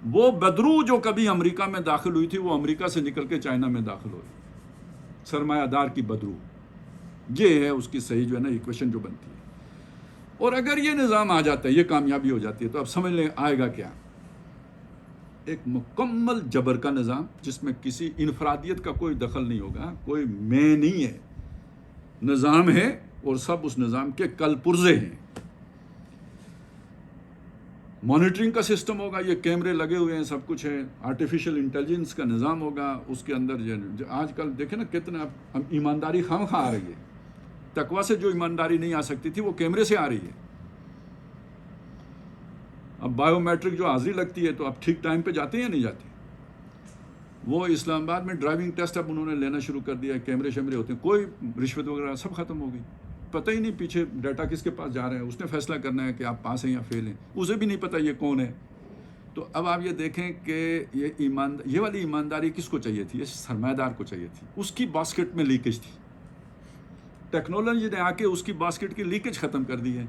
وہ بدرو جو کبھی امریکہ میں داخل ہوئی تھی وہ امریکہ سے نکل کے چائنا میں داخل ہو رہی, سرمایہ دار کی بدرو. یہ ہے اس کی صحیح جو ہے نا ایکویشن جو بنتی ہے. اور اگر یہ نظام آ جاتا ہے, یہ کامیابی ہو جاتی ہے, تو اب سمجھ لیں آئے گا کیا, ایک مکمل جبر کا نظام جس میں کسی انفرادیت کا کوئی دخل نہیں ہوگا, کوئی میں نہیں ہے, نظام ہے اور سب اس نظام کے کل پرزے ہیں. مانیٹرنگ کا سسٹم ہوگا، یہ کیمرے لگے ہوئے ہیں، سب کچھ ہے، آرٹیفیشل انٹیلیجنس کا نظام ہوگا اس کے اندر. آج کل دیکھیں نا کتنا ایمانداری خواہ آ رہی ہے. تقوی سے جو ایمانداری نہیں آ سکتی تھی وہ کیمرے سے آ رہی ہے. اب بایو میٹرک جو حاضری لگتی ہے تو اب ٹھیک ٹائم پہ جاتے ہیں یا نہیں جاتے. وہ اسلام آباد میں ڈرائیونگ ٹیسٹ اب انہوں نے لینا شروع کر دیا ہے، کیمرے شیمرے ہوتے ہیں، کوئی رشوت وغیرہ سب ختم ہو گئی. پتہ ہی نہیں پیچھے ڈیٹا کس کے پاس جا رہا ہے، اس نے فیصلہ کرنا ہے کہ آپ پاس ہیں یا فیل ہیں، اسے بھی نہیں پتہ یہ کون ہے. تو اب آپ یہ دیکھیں کہ یہ والی ایمانداری کس کو چاہیے تھی؟ یہ سرمایہ دار کو چاہیے تھی. اس کی باسکٹ میں لیکیج تھی. ٹیکنالوجی نے آ کے اس کی باسکٹ کی لیکیج ختم کر دی ہے.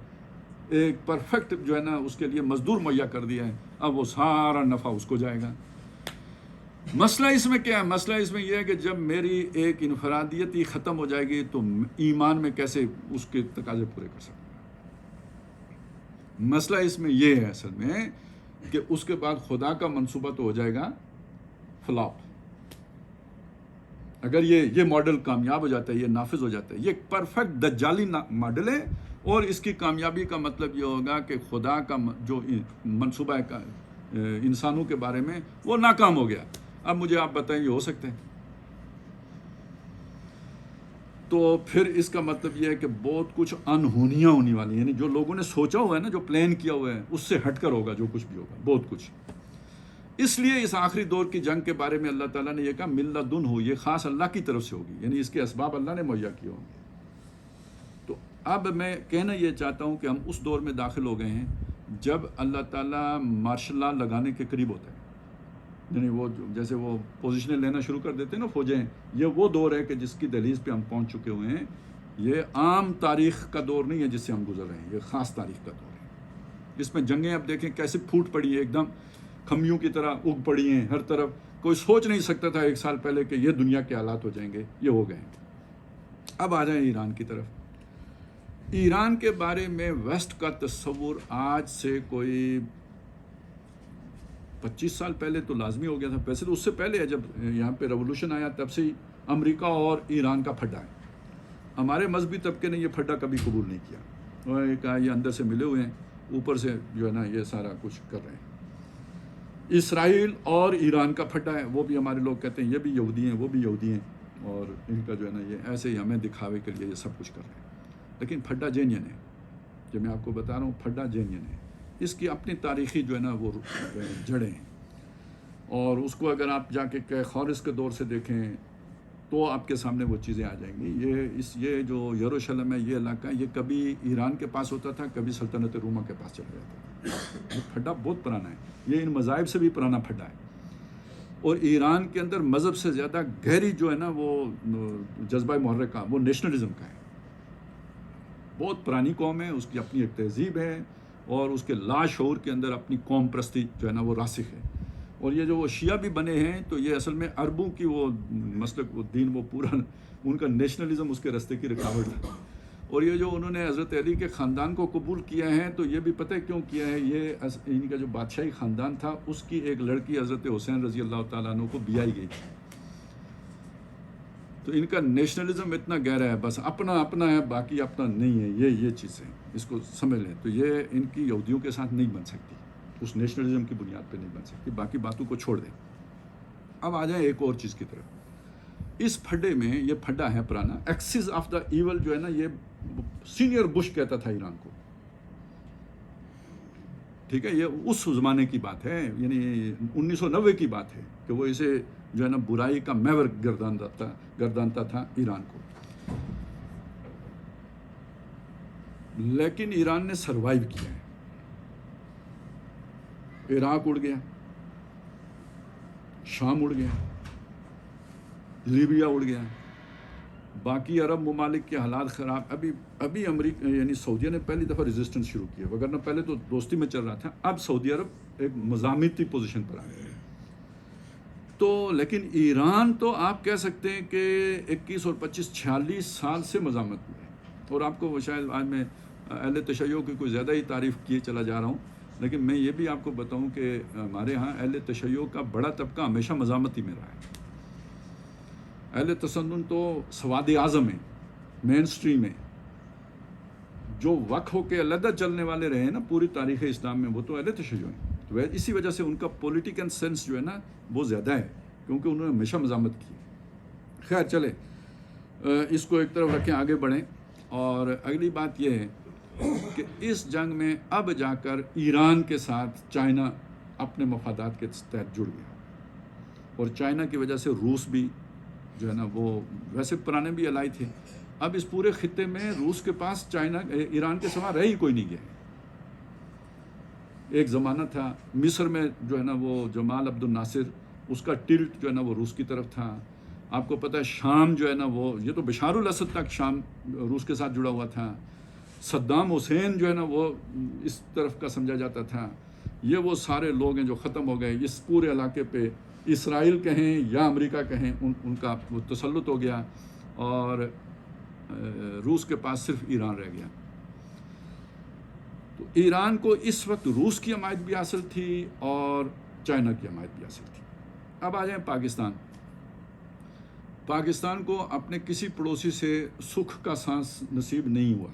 ایک پرفیکٹ جو ہے نا اس کے لیے مزدور مہیا کر دیا ہے. اب وہ سارا نفع اس کو جائے گا. مسئلہ اس میں کیا ہے؟ مسئلہ اس میں یہ ہے کہ جب میری ایک انفرادیت ہی ختم ہو جائے گی تو ایمان میں کیسے اس کے تقاضے پورے کر سکوں گا. مسئلہ اس میں یہ ہے اصل میں کہ اس کے بعد خدا کا منصوبہ تو ہو جائے گا فلاپ. اگر یہ ماڈل کامیاب ہو جاتا ہے، یہ نافذ ہو جاتا ہے، یہ ایک پرفیکٹ دجالی ماڈل ہے، اور اس کی کامیابی کا مطلب یہ ہوگا کہ خدا کا جو منصوبہ ہے انسانوں کے بارے میں وہ ناکام ہو گیا. اب مجھے آپ بتائیں یہ ہو سکتے ہیں؟ تو پھر اس کا مطلب یہ ہے کہ بہت کچھ انہونیاں ہونے والی ہیں، یعنی جو لوگوں نے سوچا ہوا ہے نا، جو پلان کیا ہوا ہے، اس سے ہٹ کر ہوگا جو کچھ بھی ہوگا، بہت کچھ. اس لیے اس آخری دور کی جنگ کے بارے میں اللہ تعالیٰ نے یہ کہا من لدن ہو، یہ خاص اللہ کی طرف سے ہوگی، یعنی اس کے اسباب اللہ نے مہیا کیے ہوں گے. تو اب میں کہنا یہ چاہتا ہوں کہ ہم اس دور میں داخل ہو گئے ہیں جب اللہ تعالیٰ مارشل لا لگانے کے قریب ہوتا ہے. یعنی وہ جیسے وہ پوزیشنیں لینا شروع کر دیتے ہیں نا فوجیں، یہ وہ دور ہے کہ جس کی دہلیز پہ ہم پہنچ چکے ہوئے ہیں. یہ عام تاریخ کا دور نہیں ہے جس سے ہم گزر رہے ہیں، یہ خاص تاریخ کا دور ہے. اس میں جنگیں اب دیکھیں کیسے پھوٹ پڑی ہیں، ایک دم کھمیوں کی طرح اگ پڑی ہیں ہر طرف. کوئی سوچ نہیں سکتا تھا ایک سال پہلے کہ یہ دنیا کے حالات ہو جائیں گے، یہ ہو گئے ہیں. اب آ جائیں ایران کی طرف. ایران کے بارے میں ویسٹ کا تصور آج سے کوئی 25 سال پہلے تو لازمی ہو گیا تھا. ویسے تو اس سے پہلے ہے، جب یہاں پہ ریولوشن آیا تب سے ہی امریکہ اور ایران کا پھڈا ہے. ہمارے مذہبی طبقے نے یہ پھڈا کبھی قبول نہیں کیا، انہوں نے کہا یہ اندر سے ملے ہوئے ہیں، اوپر سے جو ہے نا یہ سارا کچھ کر رہے ہیں. اسرائیل اور ایران کا پھڈا ہے، وہ بھی ہمارے لوگ کہتے ہیں یہ بھی یہودی ہیں، وہ بھی یہودی ہیں، اور ان کا جو ہے نا یہ ایسے ہی ہمیں دکھاوے کے لیے یہ سب کچھ کر رہے ہیں. لیکن پھڈا جینین ہے، جو میں آپ کو بتا رہا ہوں پھڈا جینین ہے. اس کی اپنی تاریخی جو ہے نا وہ جڑیں ہیں، اور اس کو اگر آپ جا کے خورس کے دور سے دیکھیں تو آپ کے سامنے وہ چیزیں آ جائیں گی. یہ جو یروشلم ہے، یہ علاقہ، یہ کبھی ایران کے پاس ہوتا تھا، کبھی سلطنت روما کے پاس چلا جاتا تھا. یہ پھڈا بہت پرانا ہے، یہ ان مذاہب سے بھی پرانا پھڈا ہے. اور ایران کے اندر مذہب سے زیادہ گہری جو ہے نا وہ جذبہ محرکہ وہ نیشنلزم کا ہے. بہت پرانی قوم ہے، اس کی اپنی ایک تہذیب ہے، اور اس کے لاشعور کے اندر اپنی قوم پرستی جو ہے نا وہ راسخ ہے. اور یہ جو وہ شیعہ بھی بنے ہیں تو یہ اصل میں عربوں کی وہ مسلک، وہ دین، وہ پورا ان کا نیشنلزم اس کے راستے کی رکاوٹ ہے. اور یہ جو انہوں نے حضرت علی کے خاندان کو قبول کیا ہے تو یہ بھی پتہ کیوں کیا ہے. یہ ان کا جو بادشاہی خاندان تھا اس کی ایک لڑکی حضرت حسین رضی اللہ تعالیٰ عنہ کو بیائی گئی تھی. تو ان کا نیشنلزم اتنا گہرا ہے، بس اپنا اپنا ہے، باقی اپنا نہیں ہے. یہ چیزیں اس کو سمجھ لیں. تو یہ ان کی یہودیوں کے ساتھ نہیں بن سکتی، اس نیشنلزم کی بنیاد پہ نہیں بن سکتی. باقی باتوں کو چھوڑ دیں. اب آ جائیں ایک اور چیز کی طرف. اس پھڈے میں، یہ پھڈا ہے پرانا، ایکسس آف دا ایول جو ہے نا، یہ سینئر بش کہتا تھا ایران کو. ٹھیک ہے، یہ اس زمانے کی بات ہے، یعنی 1990 کی بات ہے کہ وہ اسے جو ہے نا برائی کا محور گردانتا تھا ایران کو. لیکن ایران نے سروائیو کیا ہے. عراق اڑ گیا، شام اڑ گیا، لیبیا اڑ گیا، باقی عرب ممالک کے حالات خراب. ابھی امریکہ یعنی سعودیہ نے پہلی دفعہ ریزسٹنس شروع کیا، وگرنہ پہلے تو دوستی میں چل رہا تھا. اب سعودی عرب ایک مزاحمتی پوزیشن پر آ گیا ہے. تو لیکن ایران تو آپ کہہ سکتے ہیں کہ 21 اور 25 46 سال سے مزاحمت میں ہے. اور آپ کو شاید آج میں اہل تشیع کی کوئی زیادہ ہی تعریف کیے چلا جا رہا ہوں، لیکن میں یہ بھی آپ کو بتاؤں کہ ہمارے ہاں اہل تشیع کا بڑا طبقہ ہمیشہ مزاحمتی میں رہا ہے. اہل تسنن تو سواد اعظم ہے، مین سٹریم ہے، جو وقف ہو کے علیحدہ چلنے والے رہے ہیں نا پوری تاریخ اسلام میں، وہ تو اہل تشیع ہیں. تو اسی وجہ سے ان کا پولیٹیکل سینس جو ہے نا وہ زیادہ ہے، کیونکہ انہوں نے ہمیشہ مزاحمت کی. خیر چلے اس کو ایک طرف رکھیں، آگے بڑھیں. اور اگلی بات یہ ہے کہ اس جنگ میں اب جا کر ایران کے ساتھ چائنا اپنے مفادات کے تحت جڑ گیا، اور چائنا کی وجہ سے روس بھی جو ہے نا وہ ویسے پرانے بھی الائی تھے. اب اس پورے خطے میں روس کے پاس ایران کے سوا رہ ہی کوئی نہیں گیا. ایک زمانہ تھا مصر میں جو ہے نا وہ جمال عبد الناصر، اس کا ٹلٹ جو ہے نا وہ روس کی طرف تھا. آپ کو پتہ ہے شام جو ہے نا وہ، یہ تو بشار الاسد تک شام روس کے ساتھ جڑا ہوا تھا. صدام حسین جو ہے نا وہ اس طرف کا سمجھا جاتا تھا. یہ وہ سارے لوگ ہیں جو ختم ہو گئے. اس پورے علاقے پہ اسرائیل کہیں یا امریکہ کہیں ان کا وہ تسلط ہو گیا، اور روس کے پاس صرف ایران رہ گیا. تو ایران کو اس وقت روس کی حمایت بھی حاصل تھی اور چائنا کی حمایت بھی حاصل تھی. اب آ جائیں پاکستان. پاکستان کو اپنے کسی پڑوسی سے سکھ کا سانس نصیب نہیں ہوا،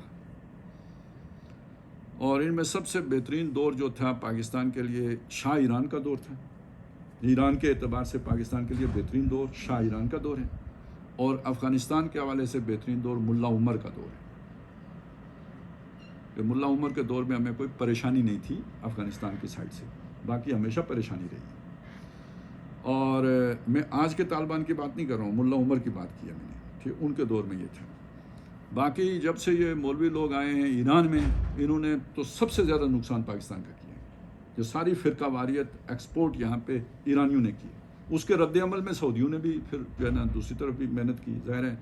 اور ان میں سب سے بہترین دور جو تھا پاکستان کے لیے شاہ ایران کا دور تھا. ایران کے اعتبار سے پاکستان کے لیے بہترین دور شاہ ایران کا دور ہے، اور افغانستان کے حوالے سے بہترین دور ملا عمر کا دور ہے. کہ ملا عمر کے دور میں ہمیں کوئی پریشانی نہیں تھی افغانستان کی سائڈ سے، باقی ہمیشہ پریشانی رہی. اور میں آج کے طالبان کی بات نہیں کر رہا ہوں، ملا عمر کی بات کی ہے میں نے کہ ان کے دور میں یہ تھا. باقی جب سے یہ مولوی لوگ آئے ہیں ایران میں، انہوں نے تو سب سے زیادہ نقصان پاکستان کا کیا ہے. جو ساری فرقہ واریت ایکسپورٹ یہاں پہ ایرانیوں نے کی، اس کے رد عمل میں سعودیوں نے بھی پھر جو ہے نا دوسری طرف بھی محنت کی. ظاہر ہے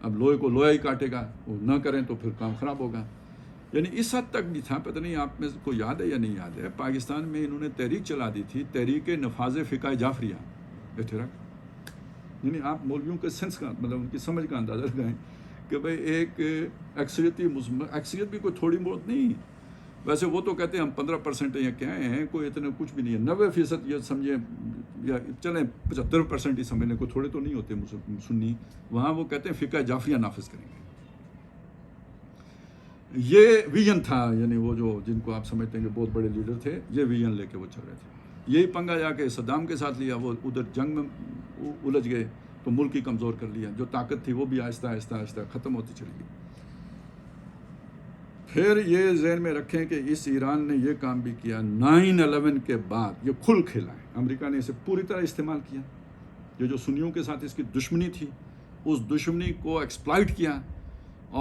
اب لوہے کو لوہا ہی کاٹے گا، وہ نہ کریں تو پھر کام خراب ہوگا. یعنی اس حد تک بھی تھا. پتہ نہیں آپ میں کو یاد ہے یا نہیں یاد ہے، پاکستان میں انہوں نے تحریک چلا دی تھی، تحریک نفاذ فقہ جعفریہ اعتراف. یعنی آپ مولویوں کے سینس کا مطلب ان کی سمجھ کا اندازہ لگائیں کہ بھئی ایک اکثریت بھی کوئی تھوڑی بہت نہیں. ویسے وہ تو کہتے ہیں ہم 15% یا کیا ہیں، کوئی اتنے کچھ بھی نہیں ہے. 90% یہ سمجھیں یا چلیں 75% ہی سمجھ لیں، کوئی تھوڑے تو نہیں ہوتے سنی. وہاں وہ کہتے ہیں فقہ جعفریہ نافذ کریں گے. یہ ویژن تھا، یعنی وہ جو جن کو آپ سمجھتے ہیں کہ بہت بڑے لیڈر تھے، یہ ویژن لے کے وہ چل رہے تھے. یہی پنگا جا کے صدام کے ساتھ لیا، وہ ادھر جنگ میں الجھ گئے تو ملک ہی کمزور کر لیا. جو طاقت تھی وہ بھی آہستہ آہستہ آہستہ ختم ہوتی چلی گئی. پھر یہ ذہن میں رکھیں کہ اس ایران نے یہ کام بھی کیا 9/11 کے بعد، یہ کھل کھیلا ہے. امریکہ نے اسے پوری طرح استعمال کیا. یہ جو سنیوں کے ساتھ اس کی دشمنی تھی، اس دشمنی کو ایکسپلائٹ کیا،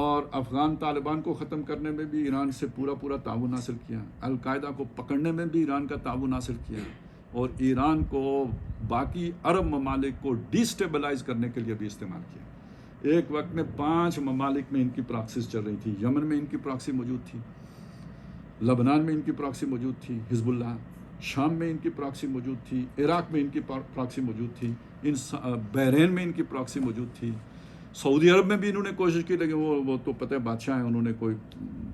اور افغان طالبان کو ختم کرنے میں بھی ایران سے پورا تعاون حاصل کیا. القاعدہ کو پکڑنے میں بھی ایران کا تعاون حاصل کیا، اور ایران کو باقی عرب ممالک کو ڈی سٹیبلائز کرنے کے لیے بھی استعمال کیا. ایک وقت میں 5 ممالک میں ان کی پراکسیز چل رہی تھی. یمن میں ان کی پراکسی موجود تھی، لبنان میں ان کی پراکسی موجود تھی، حزب اللہ. شام میں ان کی پراکسی موجود تھی، عراق میں ان کی پراکسی موجود تھی، بحرین میں ان کی پراکسی موجود تھی. سعودی عرب میں بھی انہوں نے کوشش کی، لیکن وہ تو پتہ ہے بادشاہ ہیں، انہوں نے کوئی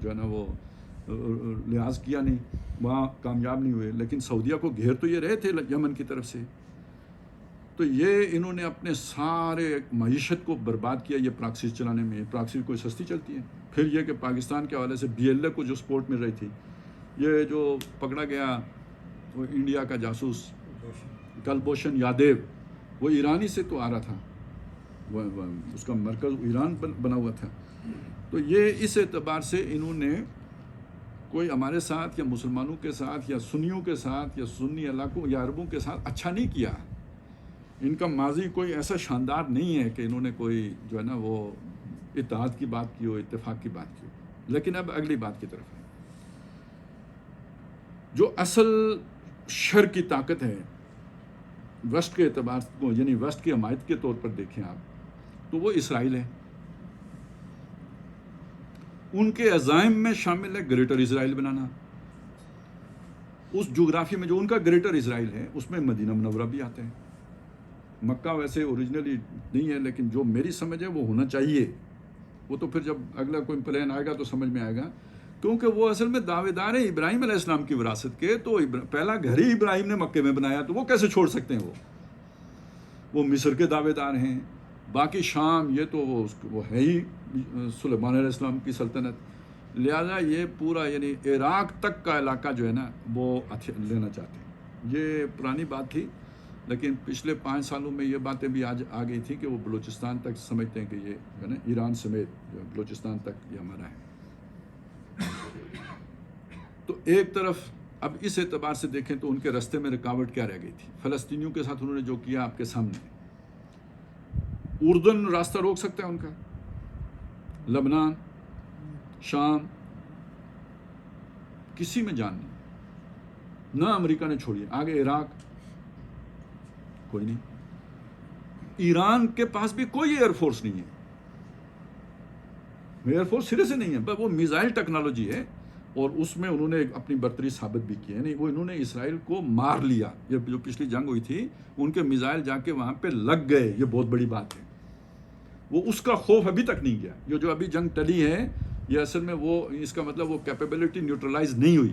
جو ہے نا وہ لحاظ کیا نہیں، وہاں کامیاب نہیں ہوئے. لیکن سعودیہ کو گھیر تو یہ رہے تھے یمن کی طرف سے. تو یہ انہوں نے اپنے سارے معیشت کو برباد کیا یہ پراکسیز چلانے میں. پراکسیز کوئی سستی چلتی ہے. پھر یہ کہ پاکستان کے حوالے سے BLA کو جو سپورٹ مل رہی تھی، یہ جو پکڑا گیا وہ انڈیا کا جاسوس کلبھوشن یادیو، وہ ایرانی سے تو آ رہا تھا، اس کا مرکز ایران بنا ہوا تھا. تو یہ اس اعتبار سے انہوں نے کوئی ہمارے ساتھ یا مسلمانوں کے ساتھ یا سنیوں کے ساتھ یا سنی علاقوں یا عربوں کے ساتھ اچھا نہیں کیا. ان کا ماضی کوئی ایسا شاندار نہیں ہے کہ انہوں نے کوئی جو ہے نا وہ اتحاد کی بات کی ہو، اتفاق کی بات کی ہو. لیکن اب اگلی بات کی طرف ہے. جو اصل شر کی طاقت ہے ویسٹ کے اعتبار کو، یعنی ویسٹ کی حمایت کے طور پر دیکھیں آپ، تو وہ اسرائیل ہے. ان کے عزائم میں شامل ہے گریٹر اسرائیل بنانا. اس جغرافی میں جو ان کا گریٹر اسرائیل ہے، اس میں مدینہ منورہ بھی آتے ہیں. مکہ ویسے اوریجنلی نہیں ہے، لیکن جو میری سمجھ ہے وہ ہونا چاہیے. وہ تو پھر جب اگلا کوئی پلان آئے گا تو سمجھ میں آئے گا، کیونکہ وہ اصل میں دعوے دار ہیں ابراہیم علیہ السلام کی وراثت کے. تو پہلا گھر ہی ابراہیم نے مکے میں بنایا، تو وہ کیسے چھوڑ سکتے ہیں؟ وہ مصر کے دعوے دار ہیں. باقی شام یہ تو وہ ہے ہی سلیمان علیہ السلام کی سلطنت. لہذا یہ پورا یعنی عراق تک کا علاقہ جو ہے نا وہ لینا چاہتے ہیں. یہ پرانی بات تھی، لیکن پچھلے 5 سالوں میں یہ باتیں بھی آج آ گئی تھی کہ وہ بلوچستان تک سمجھتے ہیں کہ یہ ہے نا ایران سمیت بلوچستان تک یہ ہمارا ہے. تو ایک طرف اب اس اعتبار سے دیکھیں تو ان کے راستے میں رکاوٹ کیا رہ گئی تھی؟ فلسطینیوں کے ساتھ انہوں نے جو کیا آپ کے سامنے. اردن راستہ روک سکتا ہے ان کا، لبنان، شام، کسی میں جان نہیں. نہ امریکہ نے چھوڑی. آگے عراق، کوئی نہیں. ایران کے پاس بھی کوئی ایئر فورس نہیں ہے، ایئر فورس سرے سے نہیں ہے، بس وہ میزائل ٹیکنالوجی ہے، اور اس میں انہوں نے اپنی برتری ثابت بھی کی ہے. نہیں، وہ انہوں نے اسرائیل کو مار لیا. یہ جو پچھلی جنگ ہوئی تھی ان کے میزائل جا کے وہاں پہ لگ گئے، یہ بہت بڑی بات ہے. وہ اس کا خوف ابھی تک نہیں گیا. یہ جو ابھی جنگ ٹلی ہے یہ اصل میں وہ اس کا مطلب وہ کیپیبلٹی نیوٹرلائز نہیں ہوئی.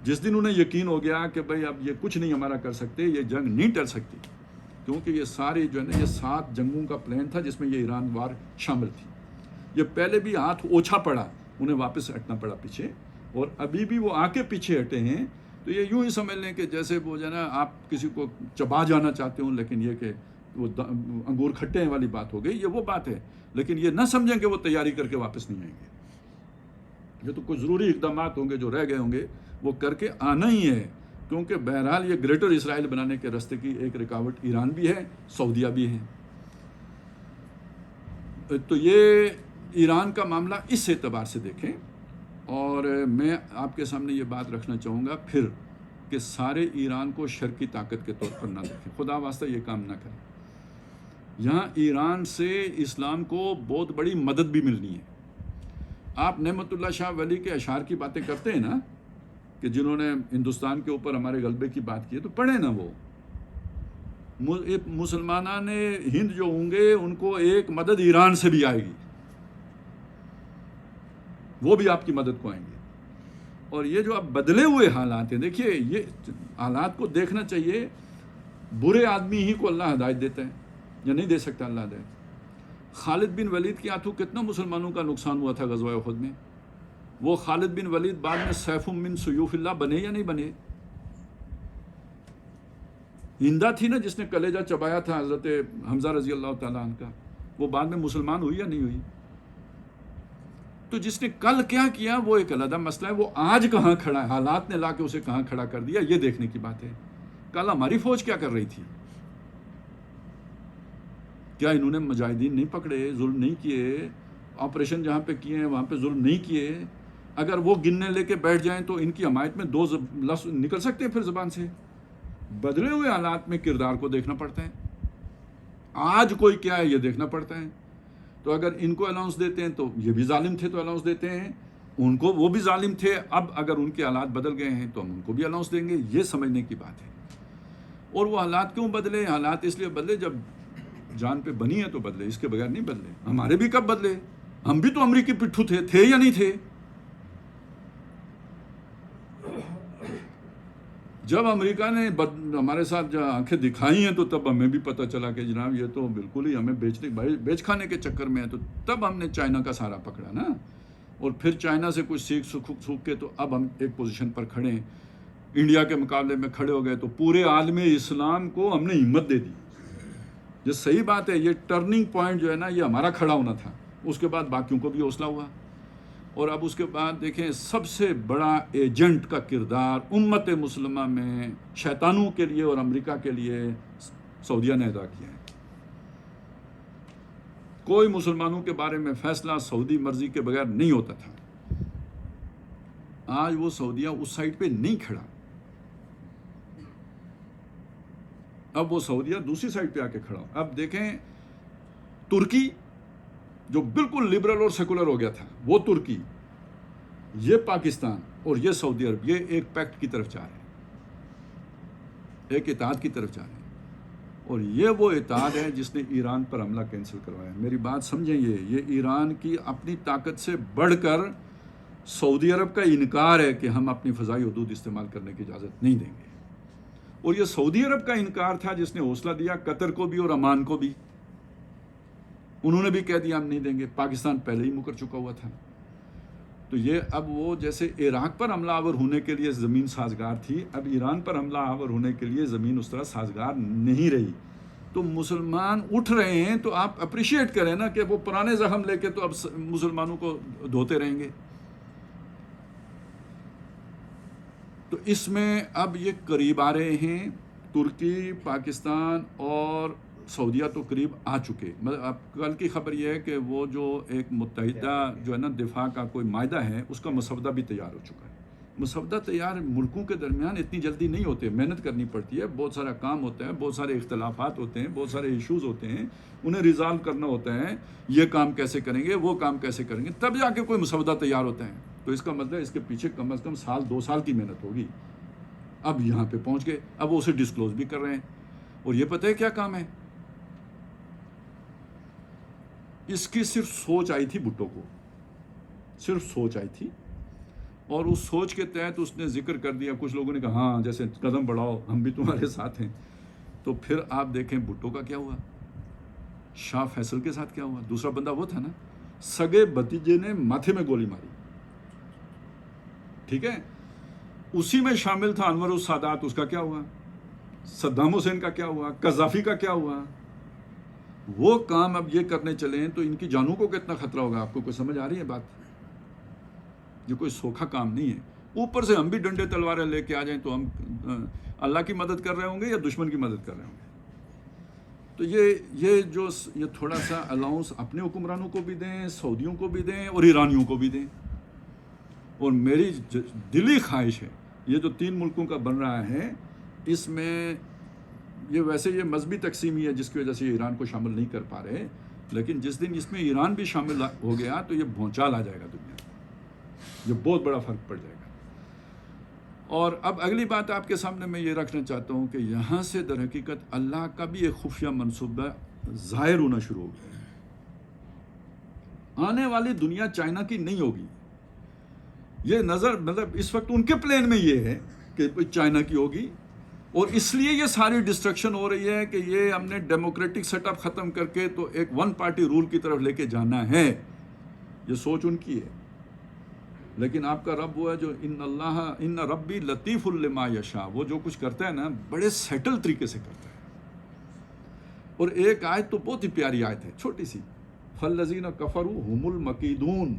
جس دن انہیں یقین ہو گیا کہ بھئی اب یہ کچھ نہیں ہمارا کر سکتے، یہ جنگ نہیں ٹل سکتی، کیونکہ یہ ساری جو ہے نا یہ 7 جنگوں کا پلان تھا جس میں یہ ایران وار شامل تھی. یہ پہلے بھی ہاتھ اوچھا پڑا، انہیں واپس ہٹنا پڑا پیچھے، اور ابھی بھی وہ آ کے پیچھے ہٹے ہیں. تو یہ یوں ہی سمجھ لیں کہ جیسے وہ جو ہے نا آپ کسی کو چبا جانا چاہتے ہوں، لیکن یہ کہ وہ انگور کھٹے ہیں والی بات ہو گئی. یہ وہ بات ہے، لیکن یہ نہ سمجھیں کہ وہ تیاری کر کے واپس نہیں آئیں گے. یہ تو کچھ ضروری اقدامات ہوں گے جو رہ گئے ہوں گے، وہ کر کے آنا ہی ہے، کیونکہ بہرحال یہ گریٹر اسرائیل بنانے کے راستے کی ایک رکاوٹ ایران بھی ہے، سعودیہ بھی ہے. تو یہ ایران کا معاملہ اس اعتبار سے دیکھیں. اور میں آپ کے سامنے یہ بات رکھنا چاہوں گا پھر کہ سارے ایران کو شرقی طاقت کے طور پر نہ دیکھیں، خدا واسطہ یہ کام نہ کریں. یہاں ایران سے اسلام کو بہت بڑی مدد بھی ملنی ہے. آپ نعمت اللہ شاہ ولی کے اشعار کی باتیں کرتے ہیں نا، کہ جنہوں نے ہندوستان کے اوپر ہمارے غلبے کی بات کی ہے، تو پڑھیں نا. وہ مسلمانان ہند جو ہوں گے ان کو ایک مدد ایران سے بھی آئے گی، وہ بھی آپ کی مدد کو آئیں گے. اور یہ جو اب بدلے ہوئے حالات ہیں، دیکھیے یہ حالات کو دیکھنا چاہیے. برے آدمی ہی کو اللہ ہدایت دیتا ہے، یا نہیں دے سکتا اللہ ہدایت. خالد بن ولید کے ہاتھوں کتنا مسلمانوں کا نقصان ہوا تھا غزوہ احد میں. وہ خالد بن ولید بعد میں سیف من سیوف اللہ بنے یا نہیں بنے؟ ہندا تھی نا جس نے کلیجہ چبایا تھا حضرت حمزہ رضی اللہ تعالیٰ عنہ کا، وہ بعد میں مسلمان ہوئی یا نہیں ہوئی؟ تو جس نے کل کیا وہ ایک علیحدہ مسئلہ ہے. وہ آج کہاں کھڑا ہے، حالات نے لا کے اسے کہاں کھڑا کر دیا، یہ دیکھنے کی بات ہے. کل ہماری فوج کیا کر رہی تھی؟ کیا انہوں نے مجاہدین نہیں پکڑے، ظلم نہیں کیے، آپریشن جہاں پہ کیے ہیں وہاں پہ ظلم نہیں کیے؟ اگر وہ گننے لے کے بیٹھ جائیں تو ان کی حمایت میں 2 لفظ نکل سکتے ہیں پھر زبان سے. بدلے ہوئے حالات میں کردار کو دیکھنا پڑتا ہے. آج کوئی کیا ہے یہ دیکھنا پڑتا ہے. تو اگر ان کو الاؤنس دیتے ہیں تو یہ بھی ظالم تھے تو الاؤنس دیتے ہیں، ان کو وہ بھی ظالم تھے، اب اگر ان کے حالات بدل گئے ہیں تو ہم ان کو بھی الاؤنس دیں گے. یہ سمجھنے کی بات ہے. اور وہ حالات کیوں بدلے؟ حالات اس لیے بدلے جب جان پہ بنی ہے تو بدلے، اس کے بغیر نہیں بدلے. ہمارے بھی کب بدلے؟ ہم بھی تو امریکی پٹھو تھے یا نہیں تھے؟ جب امریکہ نے ہمارے ساتھ آنکھیں دکھائی ہیں تو تب ہمیں بھی پتہ چلا کہ جناب یہ تو بالکل ہی ہمیں بیچ کھانے کے چکر میں ہے. تو تب ہم نے چائنا کا سہارا پکڑا نا، اور پھر چائنا سے کچھ سیکھ کے تو اب ہم ایک پوزیشن پر کھڑے ہیں، انڈیا کے مقابلے میں کھڑے ہو گئے. تو پورے عالم اسلام کو ہم نے ہمت دے دی. یہ صحیح بات ہے. یہ ٹرننگ پوائنٹ جو ہے نا یہ ہمارا کھڑا ہونا تھا. اس کے بعد باقیوں کو بھی حوصلہ ہوا. اور اب اس کے بعد دیکھیں سب سے بڑا ایجنٹ کا کردار امت مسلمہ میں شیطانوں کے لیے اور امریکہ کے لیے سعودیہ نے ادا کیا ہے. کوئی مسلمانوں کے بارے میں فیصلہ سعودی مرضی کے بغیر نہیں ہوتا تھا. آج وہ سعودیہ اس سائٹ پہ نہیں کھڑا. اب وہ سعودیہ دوسری سائٹ پہ آ کے کھڑا. اب دیکھیں ترکی جو بالکل لبرل اور سیکولر ہو گیا تھا، وہ ترکی، یہ پاکستان اور یہ سعودی عرب، یہ ایک پیکٹ کی طرف جا رہے ہیں، ایک اتحاد کی طرف جا رہے ہیں. اور یہ وہ اتحاد ہے جس نے ایران پر حملہ کینسل کروایا. میری بات سمجھیں، یہ ایران کی اپنی طاقت سے بڑھ کر سعودی عرب کا انکار ہے کہ ہم اپنی فضائی حدود استعمال کرنے کی اجازت نہیں دیں گے. اور یہ سعودی عرب کا انکار تھا جس نے حوصلہ دیا قطر کو بھی اور عمان کو بھی. انہوں نے بھی کہہ دیا ہم نہیں دیں گے. پاکستان پہلے ہی مکر چکا ہوا تھا. تو یہ اب وہ جیسے عراق پر حملہ آور ہونے کے لیے زمین سازگار تھی، اب ایران پر حملہ آور ہونے کے لیے زمین اس طرح سازگار نہیں رہی. تو مسلمان اٹھ رہے ہیں تو آپ اپریشیٹ کریں نا کہ وہ پرانے زخم لے کے تو اب مسلمانوں کو دھوتے رہیں گے. تو اس میں اب یہ قریب آ رہے ہیں. ترکی، پاکستان اور سعودیہ تو قریب آ چکے. مطلب اب کل کی خبر یہ ہے کہ وہ جو ایک متحدہ جو ہے نا دفاع کا کوئی معاہدہ ہے اس کا مسودہ بھی تیار ہو چکا ہے. مسودہ تیار ملکوں کے درمیان اتنی جلدی نہیں ہوتے، محنت کرنی پڑتی ہے، بہت سارا کام ہوتا ہے، بہت سارے اختلافات ہوتے ہیں، بہت سارے ایشوز ہوتے ہیں، انہیں ریزالو کرنا ہوتا ہے. یہ کام کیسے کریں گے، وہ کام کیسے کریں گے، تب جا کے کوئی مسودہ تیار ہوتا ہے. تو اس کا مطلب اس کے پیچھے کم از کم 2 سال کی محنت ہوگی. اب یہاں پہ پہنچ گئے، اب وہ اسے ڈسکلوز بھی کر رہے ہیں. اور یہ پتہ ہے کیا کام ہے؟ اس کی صرف سوچ آئی تھی بھٹو کو، صرف سوچ آئی تھی، اور اس سوچ کے تحت اس نے ذکر کر دیا. کچھ لوگوں نے کہا ہاں جیسے قدم بڑھاؤ ہم بھی تمہارے ساتھ ہیں. تو پھر آپ دیکھیں بھٹو کا کیا ہوا، شاہ فیصل کے ساتھ کیا ہوا. دوسرا بندہ وہ تھا نا، سگے بھتیجے نے ماتھے میں گولی ماری، ٹھیک ہے. اسی میں شامل تھا انور السادات، اس کا کیا ہوا. صدام حسین کا کیا ہوا، قذافی کا کیا ہوا. وہ کام اب یہ کرنے چلے ہیں تو ان کی جانوں کو کتنا خطرہ ہوگا. آپ کو کوئی سمجھ آ رہی ہے بات؟ یہ کوئی سوکھا کام نہیں ہے. اوپر سے ہم بھی ڈنڈے تلواریں لے کے آ جائیں تو ہم اللہ کی مدد کر رہے ہوں گے یا دشمن کی مدد کر رہے ہوں گے. تو یہ تھوڑا سا الاؤنس اپنے حکمرانوں کو بھی دیں، سعودیوں کو بھی دیں اور ایرانیوں کو بھی دیں. اور میری دلی خواہش ہے یہ جو 3 ملکوں کا بن رہا ہے، اس میں یہ ویسے یہ مذہبی تقسیم ہی ہے جس کی وجہ سے یہ ایران کو شامل نہیں کر پا رہے، لیکن جس دن اس میں ایران بھی شامل ہو گیا تو یہ بھونچال آ جائے گا دنیا میں، یہ بہت بڑا فرق پڑ جائے گا. اور اب اگلی بات آپ کے سامنے میں یہ رکھنا چاہتا ہوں کہ یہاں سے در حقیقت اللہ کا بھی ایک خفیہ منصوبہ ظاہر ہونا شروع ہو گیا. آنے والی دنیا چائنا کی نہیں ہوگی. یہ نظر مطلب اس وقت ان کے پلان میں یہ ہے کہ چائنا کی ہوگی، اور اس لیے یہ ساری ڈسٹرکشن ہو رہی ہے کہ یہ ہم نے ڈیموکریٹک سیٹ اپ ختم کر کے تو ایک 1 پارٹی رول کی طرف لے کے جانا ہے. یہ سوچ ان کی ہے. لیکن آپ کا رب وہ ہے جو ان ربی لطیف لما یشاء، وہ جو کچھ کرتا ہے نا بڑے سیٹل طریقے سے کرتا ہے. اور ایک آیت تو بہت ہی پیاری آیت ہے، چھوٹی سی، فالذین کفروا هم المکیدون.